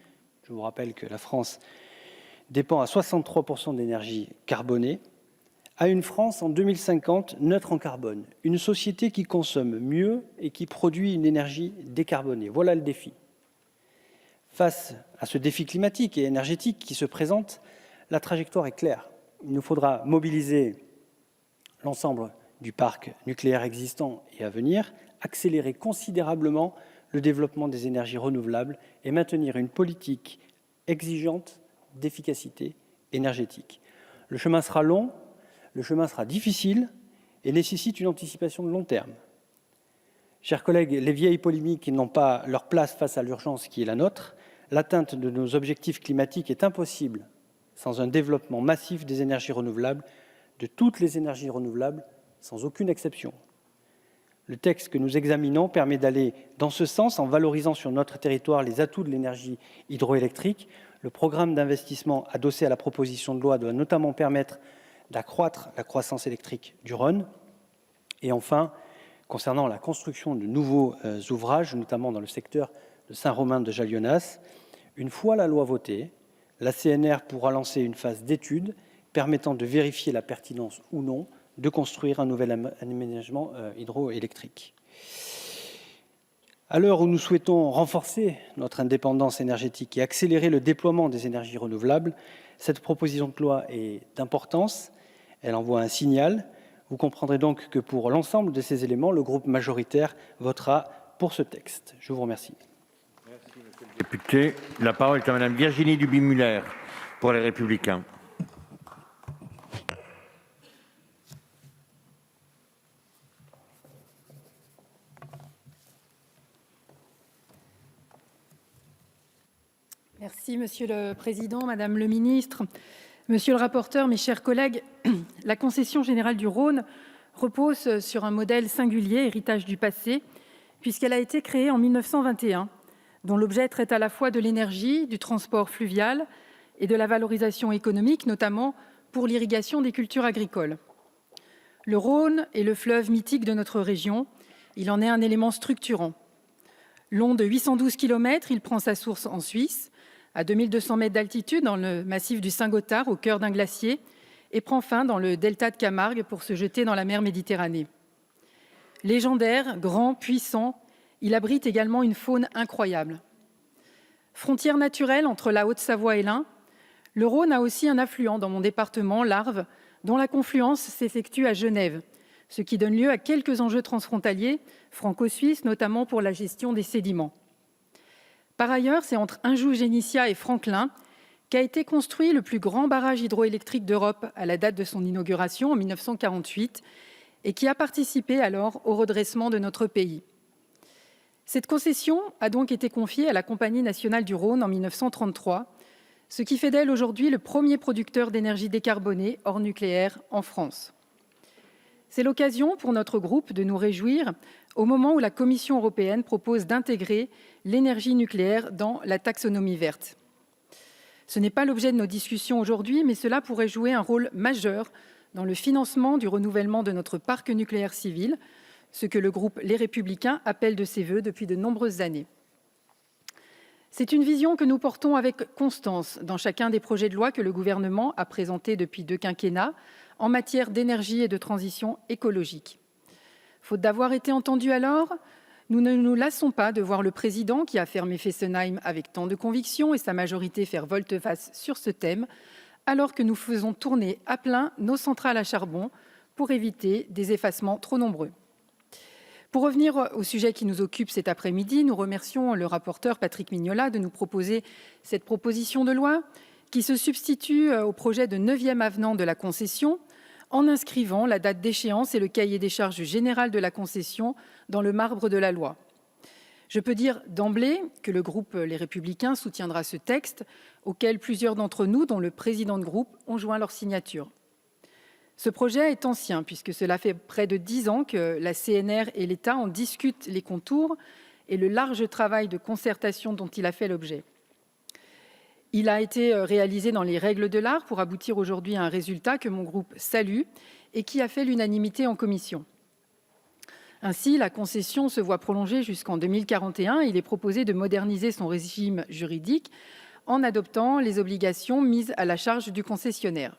je vous rappelle que la France dépend à 63% d'énergie carbonée, à une France en 2050 neutre en carbone, une société qui consomme mieux et qui produit une énergie décarbonée. Voilà le défi. Face à ce défi climatique et énergétique qui se présente, la trajectoire est claire. Il nous faudra mobiliser l'ensemble du parc nucléaire existant et à venir, accélérer considérablement le développement des énergies renouvelables et maintenir une politique exigeante d'efficacité énergétique. Le chemin sera long, le chemin sera difficile et nécessite une anticipation de long terme. Chers collègues, les vieilles polémiques n'ont pas leur place face à l'urgence qui est la nôtre. L'atteinte de nos objectifs climatiques est impossible sans un développement massif des énergies renouvelables, de toutes les énergies renouvelables, sans aucune exception. Le texte que nous examinons permet d'aller dans ce sens en valorisant sur notre territoire les atouts de l'énergie hydroélectrique. Le programme d'investissement adossé à la proposition de loi doit notamment permettre d'accroître la croissance électrique du Rhône. Et enfin, concernant la construction de nouveaux ouvrages, notamment dans le secteur de Saint-Romain de Jalionnas, une fois la loi votée, la CNR pourra lancer une phase d'étude permettant de vérifier la pertinence ou non de construire un nouvel aménagement hydroélectrique. À l'heure où nous souhaitons renforcer notre indépendance énergétique et accélérer le déploiement des énergies renouvelables, cette proposition de loi est d'importance. Elle envoie un signal. Vous comprendrez donc que pour l'ensemble de ces éléments, le groupe majoritaire votera pour ce texte. Je vous remercie. Merci, monsieur le député. La parole est à Madame Virginie Duby-Muller pour les Républicains. Merci, Monsieur le Président, Madame le Ministre, Monsieur le rapporteur, mes chers collègues. La concession générale du Rhône repose sur un modèle singulier, héritage du passé, puisqu'elle a été créée en 1921, dont l'objet traite à la fois de l'énergie, du transport fluvial et de la valorisation économique, notamment pour l'irrigation des cultures agricoles. Le Rhône est le fleuve mythique de notre région. Il en est un élément structurant. Long de 812 km, il prend sa source en Suisse, à 2200 mètres d'altitude dans le massif du Saint-Gothard, au cœur d'un glacier, et prend fin dans le delta de Camargue pour se jeter dans la mer Méditerranée. Légendaire, grand, puissant, il abrite également une faune incroyable. Frontière naturelle entre la Haute-Savoie et l'Ain, le Rhône a aussi un affluent dans mon département, l'Arve, dont la confluence s'effectue à Genève, ce qui donne lieu à quelques enjeux transfrontaliers franco-suisses, notamment pour la gestion des sédiments. Par ailleurs, c'est entre Anjou-Génissia et Franklin qu'a été construit le plus grand barrage hydroélectrique d'Europe à la date de son inauguration en 1948 et qui a participé alors au redressement de notre pays. Cette concession a donc été confiée à la Compagnie nationale du Rhône en 1933, ce qui fait d'elle aujourd'hui le premier producteur d'énergie décarbonée hors nucléaire en France. C'est l'occasion pour notre groupe de nous réjouir au moment où la Commission européenne propose d'intégrer l'énergie nucléaire dans la taxonomie verte. Ce n'est pas l'objet de nos discussions aujourd'hui, mais cela pourrait jouer un rôle majeur dans le financement du renouvellement de notre parc nucléaire civil, ce que le groupe Les Républicains appelle de ses vœux depuis de nombreuses années. C'est une vision que nous portons avec constance dans chacun des projets de loi que le gouvernement a présentés depuis 2 quinquennats en matière d'énergie et de transition écologique. Faute d'avoir été entendus alors, nous ne nous lassons pas de voir le président, qui a fermé Fessenheim avec tant de conviction, et sa majorité faire volte-face sur ce thème, alors que nous faisons tourner à plein nos centrales à charbon pour éviter des effacements trop nombreux. Pour revenir au sujet qui nous occupe cet après-midi, nous remercions le rapporteur Patrick Mignola de nous proposer cette proposition de loi qui se substitue au projet de 9e avenant de la concession en inscrivant la date d'échéance et le cahier des charges général de la concession dans le marbre de la loi. Je peux dire d'emblée que le groupe Les Républicains soutiendra ce texte, auquel plusieurs d'entre nous, dont le président de groupe, ont joint leur signature. Ce projet est ancien, puisque cela fait près de 10 ans que la CNR et l'État en discutent les contours et le large travail de concertation dont il a fait l'objet. Il a été réalisé dans les règles de l'art pour aboutir aujourd'hui à un résultat que mon groupe salue et qui a fait l'unanimité en commission. Ainsi, la concession se voit prolongée jusqu'en 2041. Il est proposé de moderniser son régime juridique en adoptant les obligations mises à la charge du concessionnaire.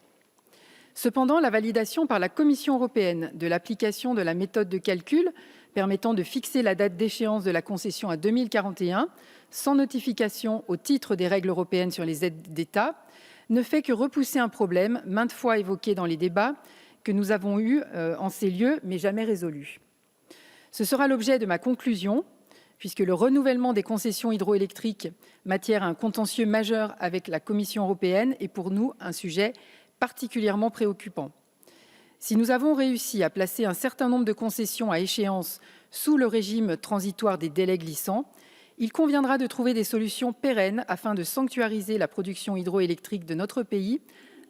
Cependant, la validation par la Commission européenne de l'application de la méthode de calcul permettant de fixer la date d'échéance de la concession à 2041, sans notification au titre des règles européennes sur les aides d'État, ne fait que repousser un problème maintes fois évoqué dans les débats que nous avons eus en ces lieux, mais jamais résolu. Ce sera l'objet de ma conclusion, puisque le renouvellement des concessions hydroélectriques matière à un contentieux majeur avec la Commission européenne est pour nous un sujet particulièrement préoccupant. Si nous avons réussi à placer un certain nombre de concessions à échéance sous le régime transitoire des délais glissants, il conviendra de trouver des solutions pérennes afin de sanctuariser la production hydroélectrique de notre pays,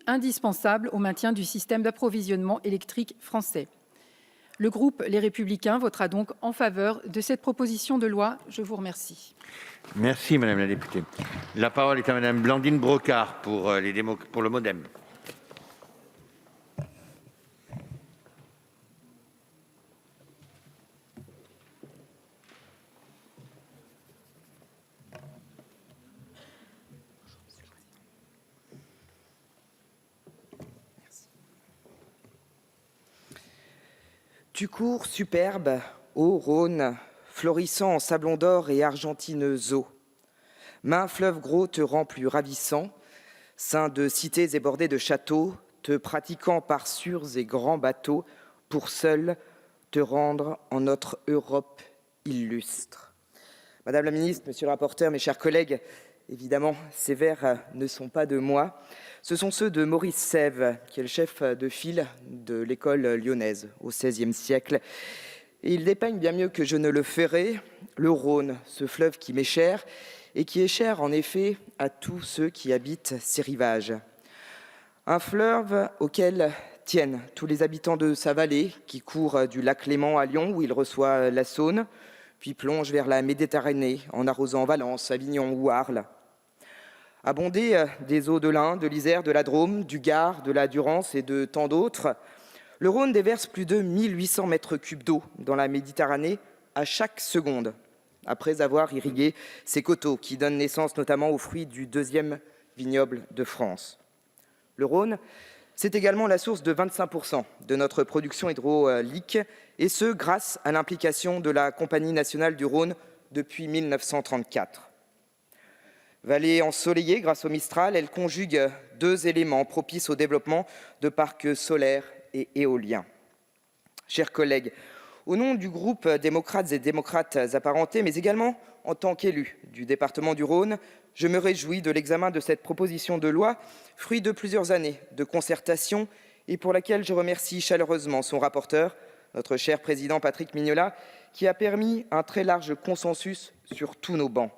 indispensable au maintien du système d'approvisionnement électrique français. Le groupe Les Républicains votera donc en faveur de cette proposition de loi. Je vous remercie. Merci, Madame la députée. La parole est à Madame Blandine Brocard pour le MoDem. Tu cours superbe, ô Rhône, florissant en sablon d'or et argentineuse eau. Main fleuve gros te rend plus ravissant, sein de cités et bordés de châteaux, te pratiquant par sûrs et grands bateaux, pour seul te rendre en notre Europe illustre. Madame la ministre, monsieur le rapporteur, mes chers collègues, évidemment, ces vers ne sont pas de moi. Ce sont ceux de Maurice Sèvres, qui est le chef de file de l'école lyonnaise au XVIe siècle. Et il dépeigne bien mieux que je ne le ferai le Rhône, ce fleuve qui m'est cher et qui est cher en effet à tous ceux qui habitent ses rivages. Un fleuve auquel tiennent tous les habitants de sa vallée, qui court du lac Léman à Lyon où il reçoit la Saône, puis plonge vers la Méditerranée en arrosant Valence, Avignon ou Arles. Abondé des eaux de l'Ain, de l'Isère, de la Drôme, du Gard, de la Durance et de tant d'autres, le Rhône déverse plus de 1800 mètres cubes d'eau dans la Méditerranée à chaque seconde, après avoir irrigué ses coteaux qui donnent naissance notamment aux fruits du deuxième vignoble de France. Le Rhône, c'est également la source de 25% de notre production hydraulique, et ce, grâce à l'implication de la Compagnie nationale du Rhône depuis 1934. Vallée ensoleillée grâce au Mistral, elle conjugue deux éléments propices au développement de parcs solaires et éoliens. Chers collègues, au nom du groupe démocrates et démocrates apparentés, mais également en tant qu'élu du département du Rhône, je me réjouis de l'examen de cette proposition de loi, fruit de plusieurs années de concertation et pour laquelle je remercie chaleureusement son rapporteur, notre cher président Patrick Mignola, qui a permis un très large consensus sur tous nos bancs.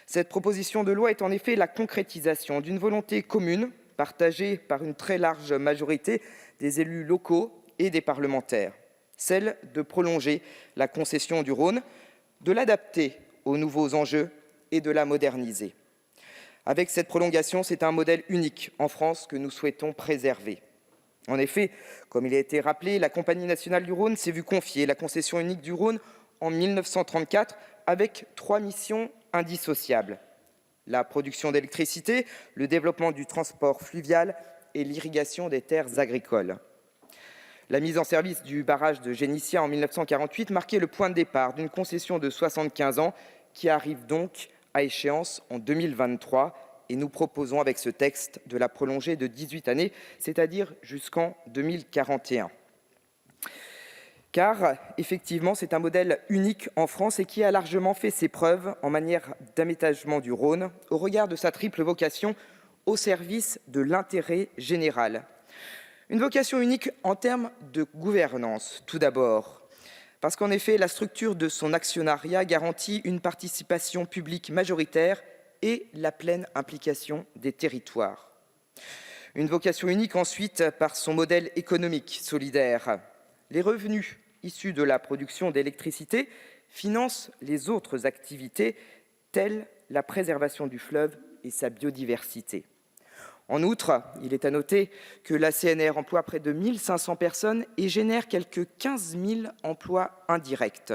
Cette proposition de loi est en effet la concrétisation d'une volonté commune, partagée par une très large majorité des élus locaux et des parlementaires, celle de prolonger la concession du Rhône, de l'adapter aux nouveaux enjeux et de la moderniser. Avec cette prolongation, c'est un modèle unique en France que nous souhaitons préserver. En effet, comme il a été rappelé, la Compagnie nationale du Rhône s'est vue confier la concession unique du Rhône en 1934 avec 3 missions indissociables: la production d'électricité, le développement du transport fluvial et l'irrigation des terres agricoles. La mise en service du barrage de Génissia en 1948 marquait le point de départ d'une concession de 75 ans qui arrive donc à échéance en 2023 et nous proposons avec ce texte de la prolonger de 18 années, c'est-à-dire jusqu'en 2041. Car, effectivement, c'est un modèle unique en France et qui a largement fait ses preuves en matière d'aménagement du Rhône au regard de sa triple vocation au service de l'intérêt général. Une vocation unique en termes de gouvernance, tout d'abord, parce qu'en effet, la structure de son actionnariat garantit une participation publique majoritaire et la pleine implication des territoires. Une vocation unique ensuite par son modèle économique solidaire. Les revenus issus de la production d'électricité financent les autres activités telles la préservation du fleuve et sa biodiversité. En outre, il est à noter que la CNR emploie près de 1500 personnes et génère quelques 15 000 emplois indirects.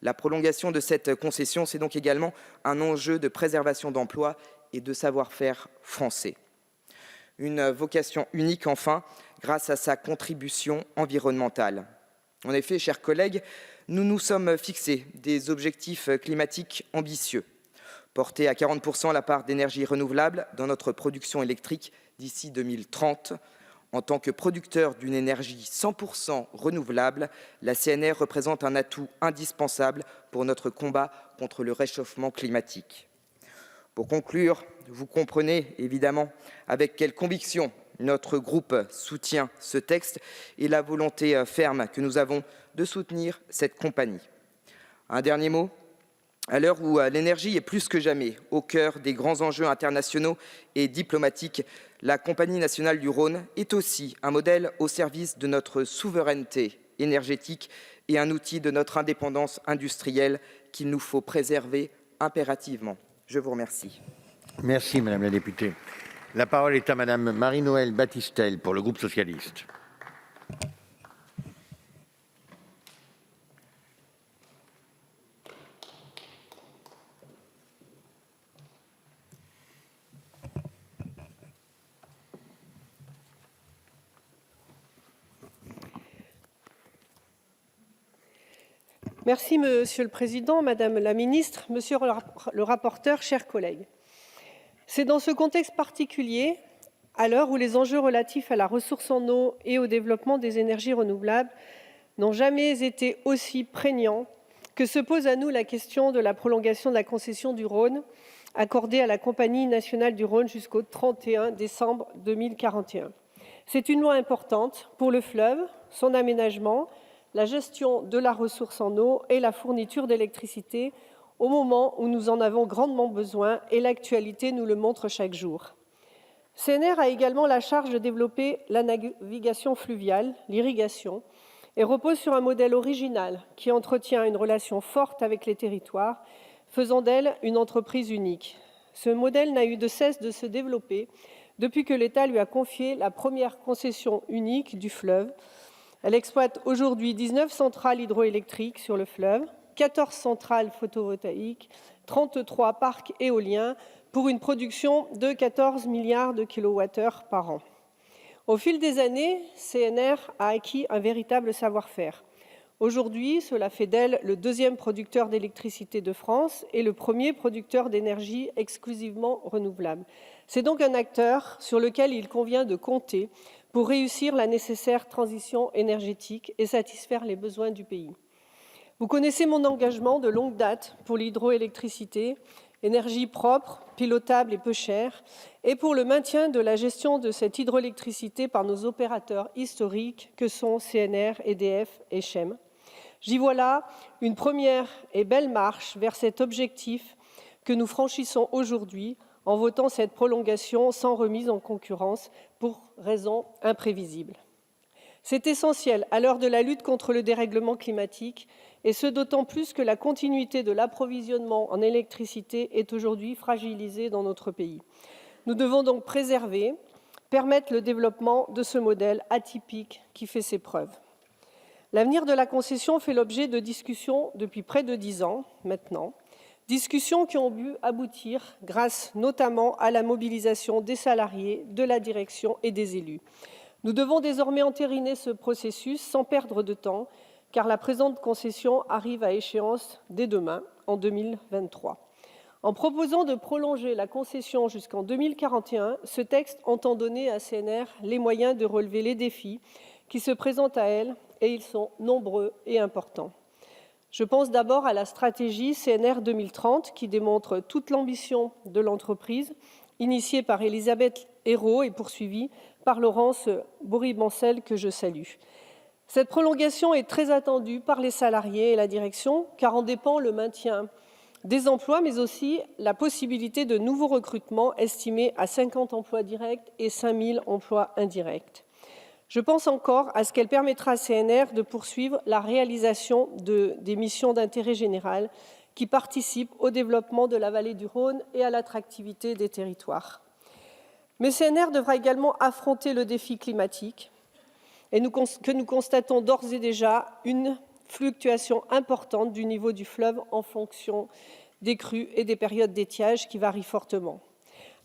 La prolongation de cette concession, c'est donc également un enjeu de préservation d'emplois et de savoir-faire français. Une vocation unique, enfin, grâce à sa contribution environnementale. En effet, chers collègues, nous nous sommes fixés des objectifs climatiques ambitieux. Porter à 40% la part d'énergie renouvelable dans notre production électrique d'ici 2030. En tant que producteur d'une énergie 100% renouvelable, la CNR représente un atout indispensable pour notre combat contre le réchauffement climatique. Pour conclure, vous comprenez évidemment avec quelle conviction notre groupe soutient ce texte et la volonté ferme que nous avons de soutenir cette compagnie. Un dernier mot. À l'heure où l'énergie est plus que jamais au cœur des grands enjeux internationaux et diplomatiques, la Compagnie nationale du Rhône est aussi un modèle au service de notre souveraineté énergétique et un outil de notre indépendance industrielle qu'il nous faut préserver impérativement. Je vous remercie. Merci, Madame la députée. La parole est à Madame Marie-Noëlle Battistel pour le groupe socialiste. Merci, Monsieur le Président, Madame la Ministre, Monsieur le rapporteur, chers collègues. C'est dans ce contexte particulier, à l'heure où les enjeux relatifs à la ressource en eau et au développement des énergies renouvelables n'ont jamais été aussi prégnants, que se pose à nous la question de la prolongation de la concession du Rhône accordée à la Compagnie nationale du Rhône jusqu'au 31 décembre 2041. C'est une loi importante pour le fleuve, son aménagement, la gestion de la ressource en eau et la fourniture d'électricité au moment où nous en avons grandement besoin et l'actualité nous le montre chaque jour. CNR a également la charge de développer la navigation fluviale, l'irrigation, et repose sur un modèle original qui entretient une relation forte avec les territoires, faisant d'elle une entreprise unique. Ce modèle n'a eu de cesse de se développer depuis que l'État lui a confié la première concession unique du fleuve. Elle exploite aujourd'hui 19 centrales hydroélectriques sur le fleuve, 14 centrales photovoltaïques, 33 parcs éoliens pour une production de 14 milliards de kilowattheures par an. Au fil des années, CNR a acquis un véritable savoir-faire. Aujourd'hui, cela fait d'elle le deuxième producteur d'électricité de France et le premier producteur d'énergie exclusivement renouvelable. C'est donc un acteur sur lequel il convient de compter pour réussir la nécessaire transition énergétique et satisfaire les besoins du pays. Vous connaissez mon engagement de longue date pour l'hydroélectricité, énergie propre, pilotable et peu chère, et pour le maintien de la gestion de cette hydroélectricité par nos opérateurs historiques que sont CNR, EDF et Chem. J'y vois là une première et belle marche vers cet objectif que nous franchissons aujourd'hui en votant cette prolongation sans remise en concurrence pour raisons imprévisibles. C'est essentiel à l'heure de la lutte contre le dérèglement climatique, et ce d'autant plus que la continuité de l'approvisionnement en électricité est aujourd'hui fragilisée dans notre pays. Nous devons donc préserver, permettre le développement de ce modèle atypique qui fait ses preuves. L'avenir de la concession fait l'objet de discussions depuis près de 10 ans maintenant, discussions qui ont pu aboutir grâce notamment à la mobilisation des salariés, de la direction et des élus. Nous devons désormais entériner ce processus sans perdre de temps, car la présente concession arrive à échéance dès demain, en 2023. En proposant de prolonger la concession jusqu'en 2041, ce texte entend donner à CNR les moyens de relever les défis qui se présentent à elle, et ils sont nombreux et importants. Je pense d'abord à la stratégie CNR 2030 qui démontre toute l'ambition de l'entreprise, initiée par Elisabeth Ayrault et poursuivie par Laurence Bory-Bancel, que je salue. Cette prolongation est très attendue par les salariés et la direction, car en dépend le maintien des emplois, mais aussi la possibilité de nouveaux recrutements estimés à 50 emplois directs et 5 000 emplois indirects. Je pense encore à ce qu'elle permettra à CNR de poursuivre la réalisation des missions d'intérêt général qui participent au développement de la vallée du Rhône et à l'attractivité des territoires. Mais CNR devra également affronter le défi climatique et que nous constatons d'ores et déjà une fluctuation importante du niveau du fleuve en fonction des crues et des périodes d'étiage qui varient fortement.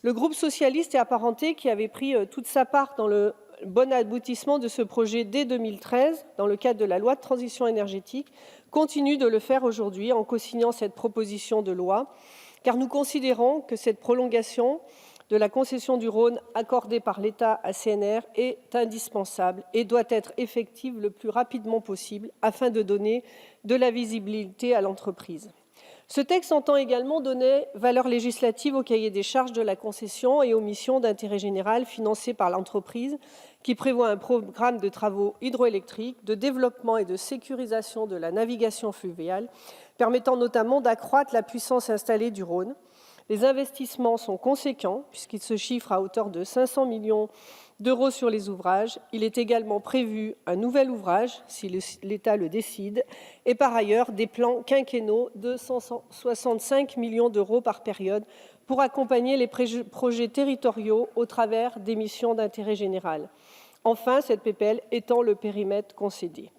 Le groupe socialiste et apparenté, qui avait pris toute sa part dans le bon aboutissement de ce projet dès 2013, dans le cadre de la loi de transition énergétique, continue de le faire aujourd'hui en co-signant cette proposition de loi, car nous considérons que cette prolongation de la concession du Rhône accordée par l'État à CNR est indispensable et doit être effective le plus rapidement possible afin de donner de la visibilité à l'entreprise. Ce texte entend également donner valeur législative au cahier des charges de la concession et aux missions d'intérêt général financées par l'entreprise, qui prévoit un programme de travaux hydroélectriques, de développement et de sécurisation de la navigation fluviale, permettant notamment d'accroître la puissance installée du Rhône. Les investissements sont conséquents, puisqu'ils se chiffrent à hauteur de 500 millions d'euros sur les ouvrages. Il est également prévu un nouvel ouvrage, si l'État le décide, et par ailleurs des plans quinquennaux de 165 millions d'euros par période pour accompagner les projets territoriaux au travers des missions d'intérêt général. Enfin, cette PPL étend le périmètre concédé.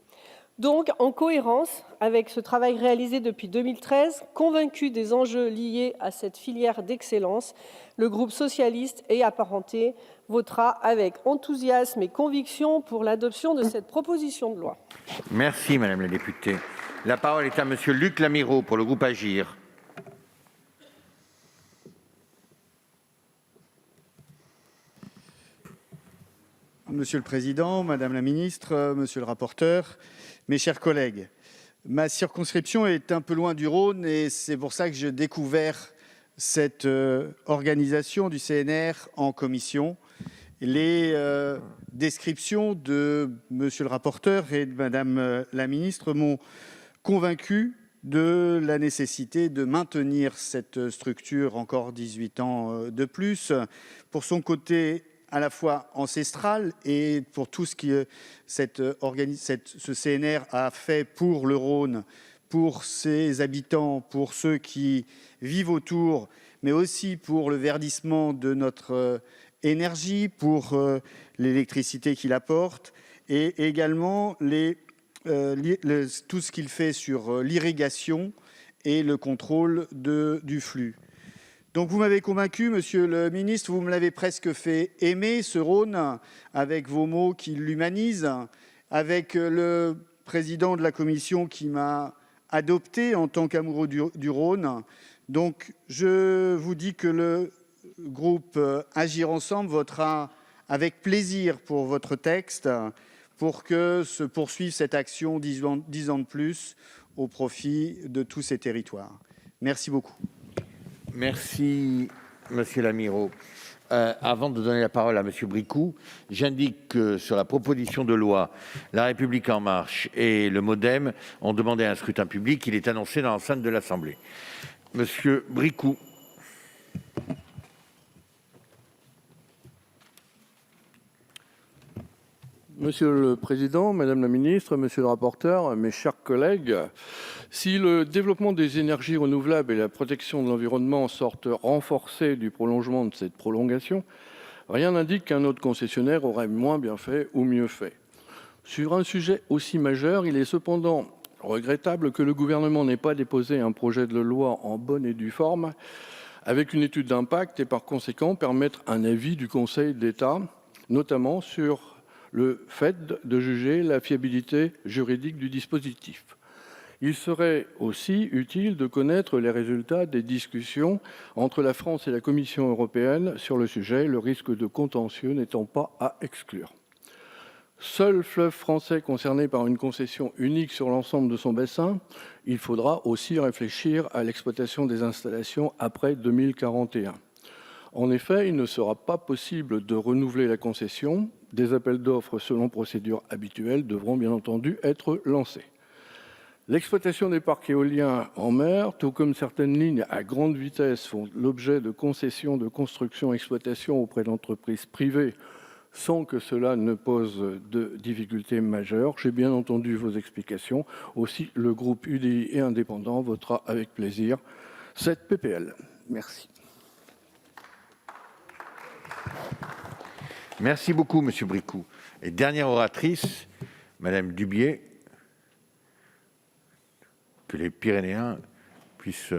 Donc, en cohérence avec ce travail réalisé depuis 2013, convaincu des enjeux liés à cette filière d'excellence, le groupe socialiste et apparenté votera avec enthousiasme et conviction pour l'adoption de cette proposition de loi. Merci, Madame la députée. La parole est à Monsieur Luc Lamiraud pour le groupe Agir. Monsieur le Président, Madame la Ministre, Monsieur le rapporteur, mes chers collègues, ma circonscription est un peu loin du Rhône et c'est pour ça que j'ai découvert cette organisation du CNR en commission. Les descriptions de Monsieur le rapporteur et de Madame la Ministre m'ont convaincu de la nécessité de maintenir cette structure encore 18 ans de plus pour son côté à la fois ancestral et pour tout ce que ce CNR a fait pour le Rhône, pour ses habitants, pour ceux qui vivent autour, mais aussi pour le verdissement de notre énergie, pour l'électricité qu'il apporte, et également tout ce qu'il fait sur l'irrigation et le contrôle du flux. Donc vous m'avez convaincu, Monsieur le Ministre, vous me l'avez presque fait aimer, ce Rhône, avec vos mots qui l'humanisent, avec le président de la Commission qui m'a adopté en tant qu'amoureux du Rhône. Donc je vous dis que le groupe Agir Ensemble votera avec plaisir pour votre texte, pour que se poursuive cette action 10 ans de plus au profit de tous ces territoires. Merci beaucoup. Merci, Monsieur Lamiraud. Avant de donner la parole à Monsieur Bricout, j'indique que sur la proposition de loi, La République En Marche et le MoDem ont demandé un scrutin public. Il est annoncé dans l'enceinte de l'Assemblée. Monsieur Bricout. Monsieur le Président, Madame la Ministre, Monsieur le rapporteur, mes chers collègues, si le développement des énergies renouvelables et la protection de l'environnement sortent renforcés du prolongement de cette prolongation, rien n'indique qu'un autre concessionnaire aurait moins bien fait ou mieux fait. Sur un sujet aussi majeur, il est cependant regrettable que le gouvernement n'ait pas déposé un projet de loi en bonne et due forme, avec une étude d'impact et par conséquent permettre un avis du Conseil d'État, notamment sur le fait de juger la fiabilité juridique du dispositif. Il serait aussi utile de connaître les résultats des discussions entre la France et la Commission européenne sur le sujet, le risque de contentieux n'étant pas à exclure. Seul fleuve français concerné par une concession unique sur l'ensemble de son bassin, il faudra aussi réfléchir à l'exploitation des installations après 2041. En effet, il ne sera pas possible de renouveler la concession. Des appels d'offres selon procédure habituelle devront bien entendu être lancés. L'exploitation des parcs éoliens en mer, tout comme certaines lignes à grande vitesse, font l'objet de concessions de construction-exploitation auprès d'entreprises privées sans que cela ne pose de difficultés majeures. J'ai bien entendu vos explications. Aussi, le groupe UDI et indépendant votera avec plaisir cette PPL. Merci. Merci beaucoup, Monsieur Bricout. Et dernière oratrice, Madame Dubié, que les Pyrénéens puissent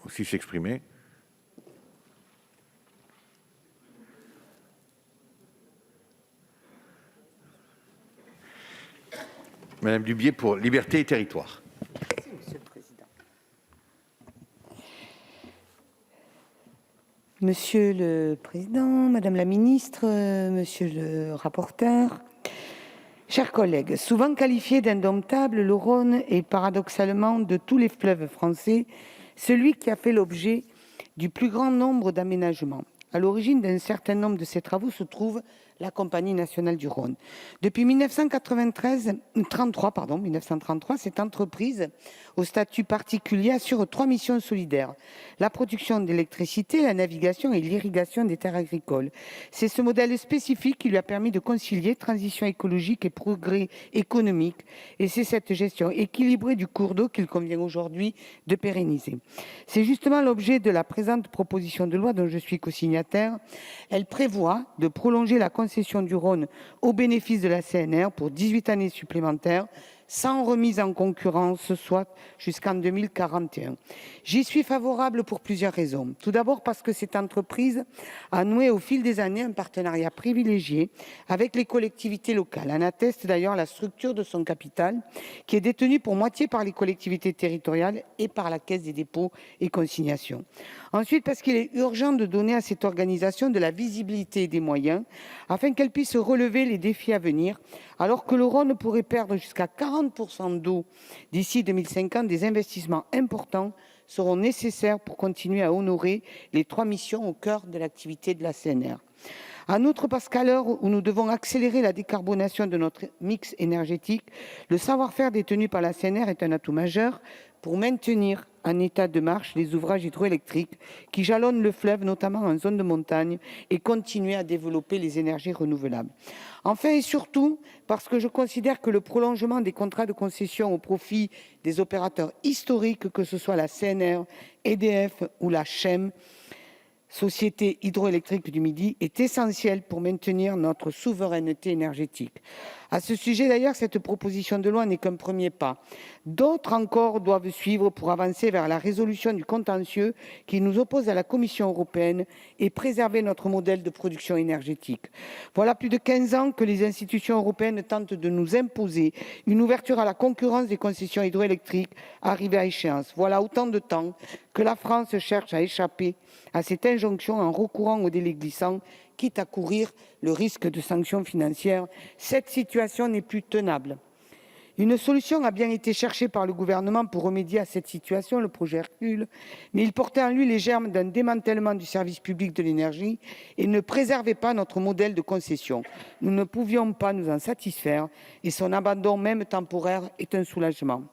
aussi s'exprimer. Madame Dubié pour Liberté et Territoires. Merci, Monsieur le Président. Monsieur le Président, Madame la Ministre, Monsieur le rapporteur, chers collègues, souvent qualifié d'indomptable, le Rhône est paradoxalement de tous les fleuves français celui qui a fait l'objet du plus grand nombre d'aménagements. À l'origine d'un certain nombre de ces travaux se trouve la Compagnie nationale du Rhône. Depuis 1933, cette entreprise au statut particulier assure 3 missions solidaires: la production d'électricité, la navigation et l'irrigation des terres agricoles. C'est ce modèle spécifique qui lui a permis de concilier transition écologique et progrès économique, et c'est cette gestion équilibrée du cours d'eau qu'il convient aujourd'hui de pérenniser. C'est justement l'objet de la présente proposition de loi dont je suis co-signataire. Elle prévoit de prolonger la concession du Rhône au bénéfice de la CNR pour 18 années supplémentaires, sans remise en concurrence, soit jusqu'en 2041. J'y suis favorable pour plusieurs raisons. Tout d'abord parce que cette entreprise a noué au fil des années un partenariat privilégié avec les collectivités locales. En atteste d'ailleurs la structure de son capital, qui est détenue pour moitié par les collectivités territoriales et par la Caisse des dépôts et consignations. Ensuite, parce qu'il est urgent de donner à cette organisation de la visibilité et des moyens, afin qu'elle puisse relever les défis à venir, alors que le Rhône pourrait perdre jusqu'à 40% d'eau d'ici 2050. Des investissements importants seront nécessaires pour continuer à honorer les 3 missions au cœur de l'activité de la CNR. En outre, parce qu'à l'heure où nous devons accélérer la décarbonation de notre mix énergétique, le savoir-faire détenu par la CNR est un atout majeur pour maintenir en état de marche les ouvrages hydroélectriques qui jalonnent le fleuve, notamment en zone de montagne, et continuer à développer les énergies renouvelables. Enfin et surtout, parce que je considère que le prolongement des contrats de concession au profit des opérateurs historiques, que ce soit la CNR, EDF ou la SHEM, Société hydroélectrique du Midi, est essentiel pour maintenir notre souveraineté énergétique. À ce sujet d'ailleurs, cette proposition de loi n'est qu'un premier pas. D'autres encore doivent suivre pour avancer vers la résolution du contentieux qui nous oppose à la Commission européenne et préserver notre modèle de production énergétique. Voilà plus de 15 ans que les institutions européennes tentent de nous imposer une ouverture à la concurrence des concessions hydroélectriques arrivées à échéance. Voilà autant de temps que la France cherche à échapper à cette injonction en recourant au délai glissant, quitte à courir le risque de sanctions financières. Cette situation n'est plus tenable. Une solution a bien été cherchée par le gouvernement pour remédier à cette situation, le projet Hercule, mais il portait en lui les germes d'un démantèlement du service public de l'énergie et ne préservait pas notre modèle de concession. Nous ne pouvions pas nous en satisfaire et son abandon, même temporaire, est un soulagement.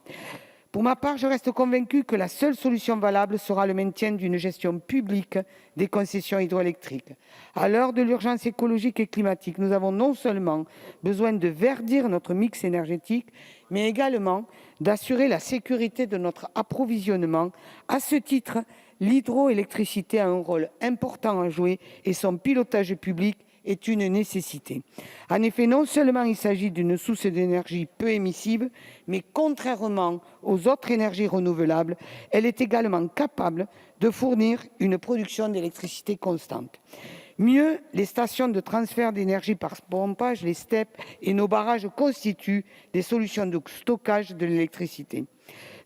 Pour ma part, je reste convaincu que la seule solution valable sera le maintien d'une gestion publique des concessions hydroélectriques. À l'heure de l'urgence écologique et climatique, nous avons non seulement besoin de verdir notre mix énergétique, mais également d'assurer la sécurité de notre approvisionnement. À ce titre, l'hydroélectricité a un rôle important à jouer et son pilotage public est une nécessité. En effet, non seulement il s'agit d'une source d'énergie peu émissive, mais contrairement aux autres énergies renouvelables, elle est également capable de fournir une production d'électricité constante. Mieux, les stations de transfert d'énergie par pompage, les STEP, et nos barrages constituent des solutions de stockage de l'électricité.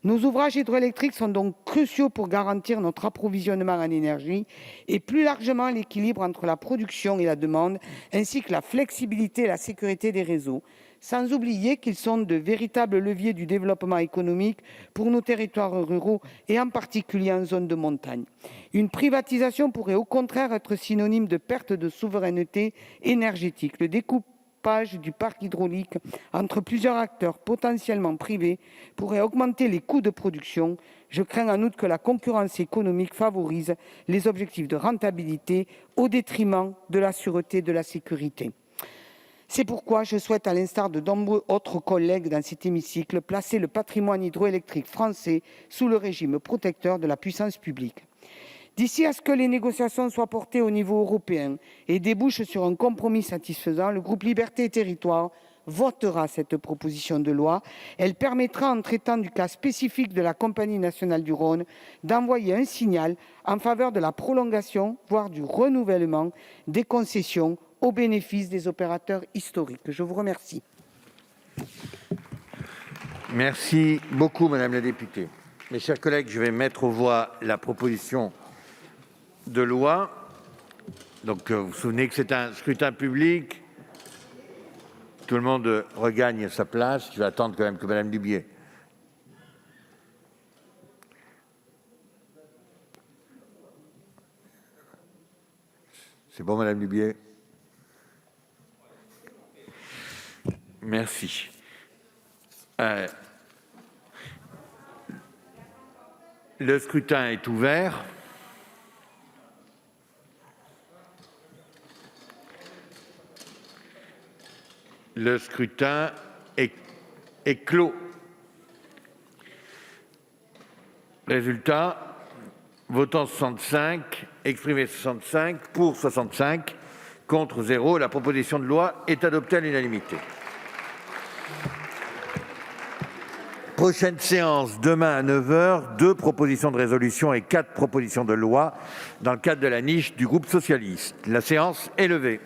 Nos ouvrages hydroélectriques sont donc cruciaux pour garantir notre approvisionnement en énergie et plus largement l'équilibre entre la production et la demande, ainsi que la flexibilité et la sécurité des réseaux, sans oublier qu'ils sont de véritables leviers du développement économique pour nos territoires ruraux et en particulier en zone de montagne. Une privatisation pourrait au contraire être synonyme de perte de souveraineté énergétique. Le découpage du parc hydraulique entre plusieurs acteurs potentiellement privés pourrait augmenter les coûts de production. Je crains en outre que la concurrence économique favorise les objectifs de rentabilité au détriment de la sûreté et de la sécurité. C'est pourquoi je souhaite, à l'instar de nombreux autres collègues dans cet hémicycle, placer le patrimoine hydroélectrique français sous le régime protecteur de la puissance publique. D'ici à ce que les négociations soient portées au niveau européen et débouchent sur un compromis satisfaisant, le groupe Liberté et Territoires votera cette proposition de loi. Elle permettra, en traitant du cas spécifique de la Compagnie nationale du Rhône, d'envoyer un signal en faveur de la prolongation, voire du renouvellement des concessions au bénéfice des opérateurs historiques. Je vous remercie. Merci beaucoup, Madame la députée. Mes chers collègues, je vais mettre aux voix la proposition de loi. Donc, vous vous souvenez que c'est un scrutin public. Tout le monde regagne sa place. Je vais attendre quand même que Madame Dubié. C'est bon, Madame Dubié? Merci. Le scrutin est ouvert. Le scrutin est clos. Résultat, votant 65, exprimé 65, pour 65, contre 0. La proposition de loi est adoptée à l'unanimité. Prochaine séance, demain à 9 h, 2 propositions de résolution et 4 propositions de loi dans le cadre de la niche du groupe socialiste. La séance est levée.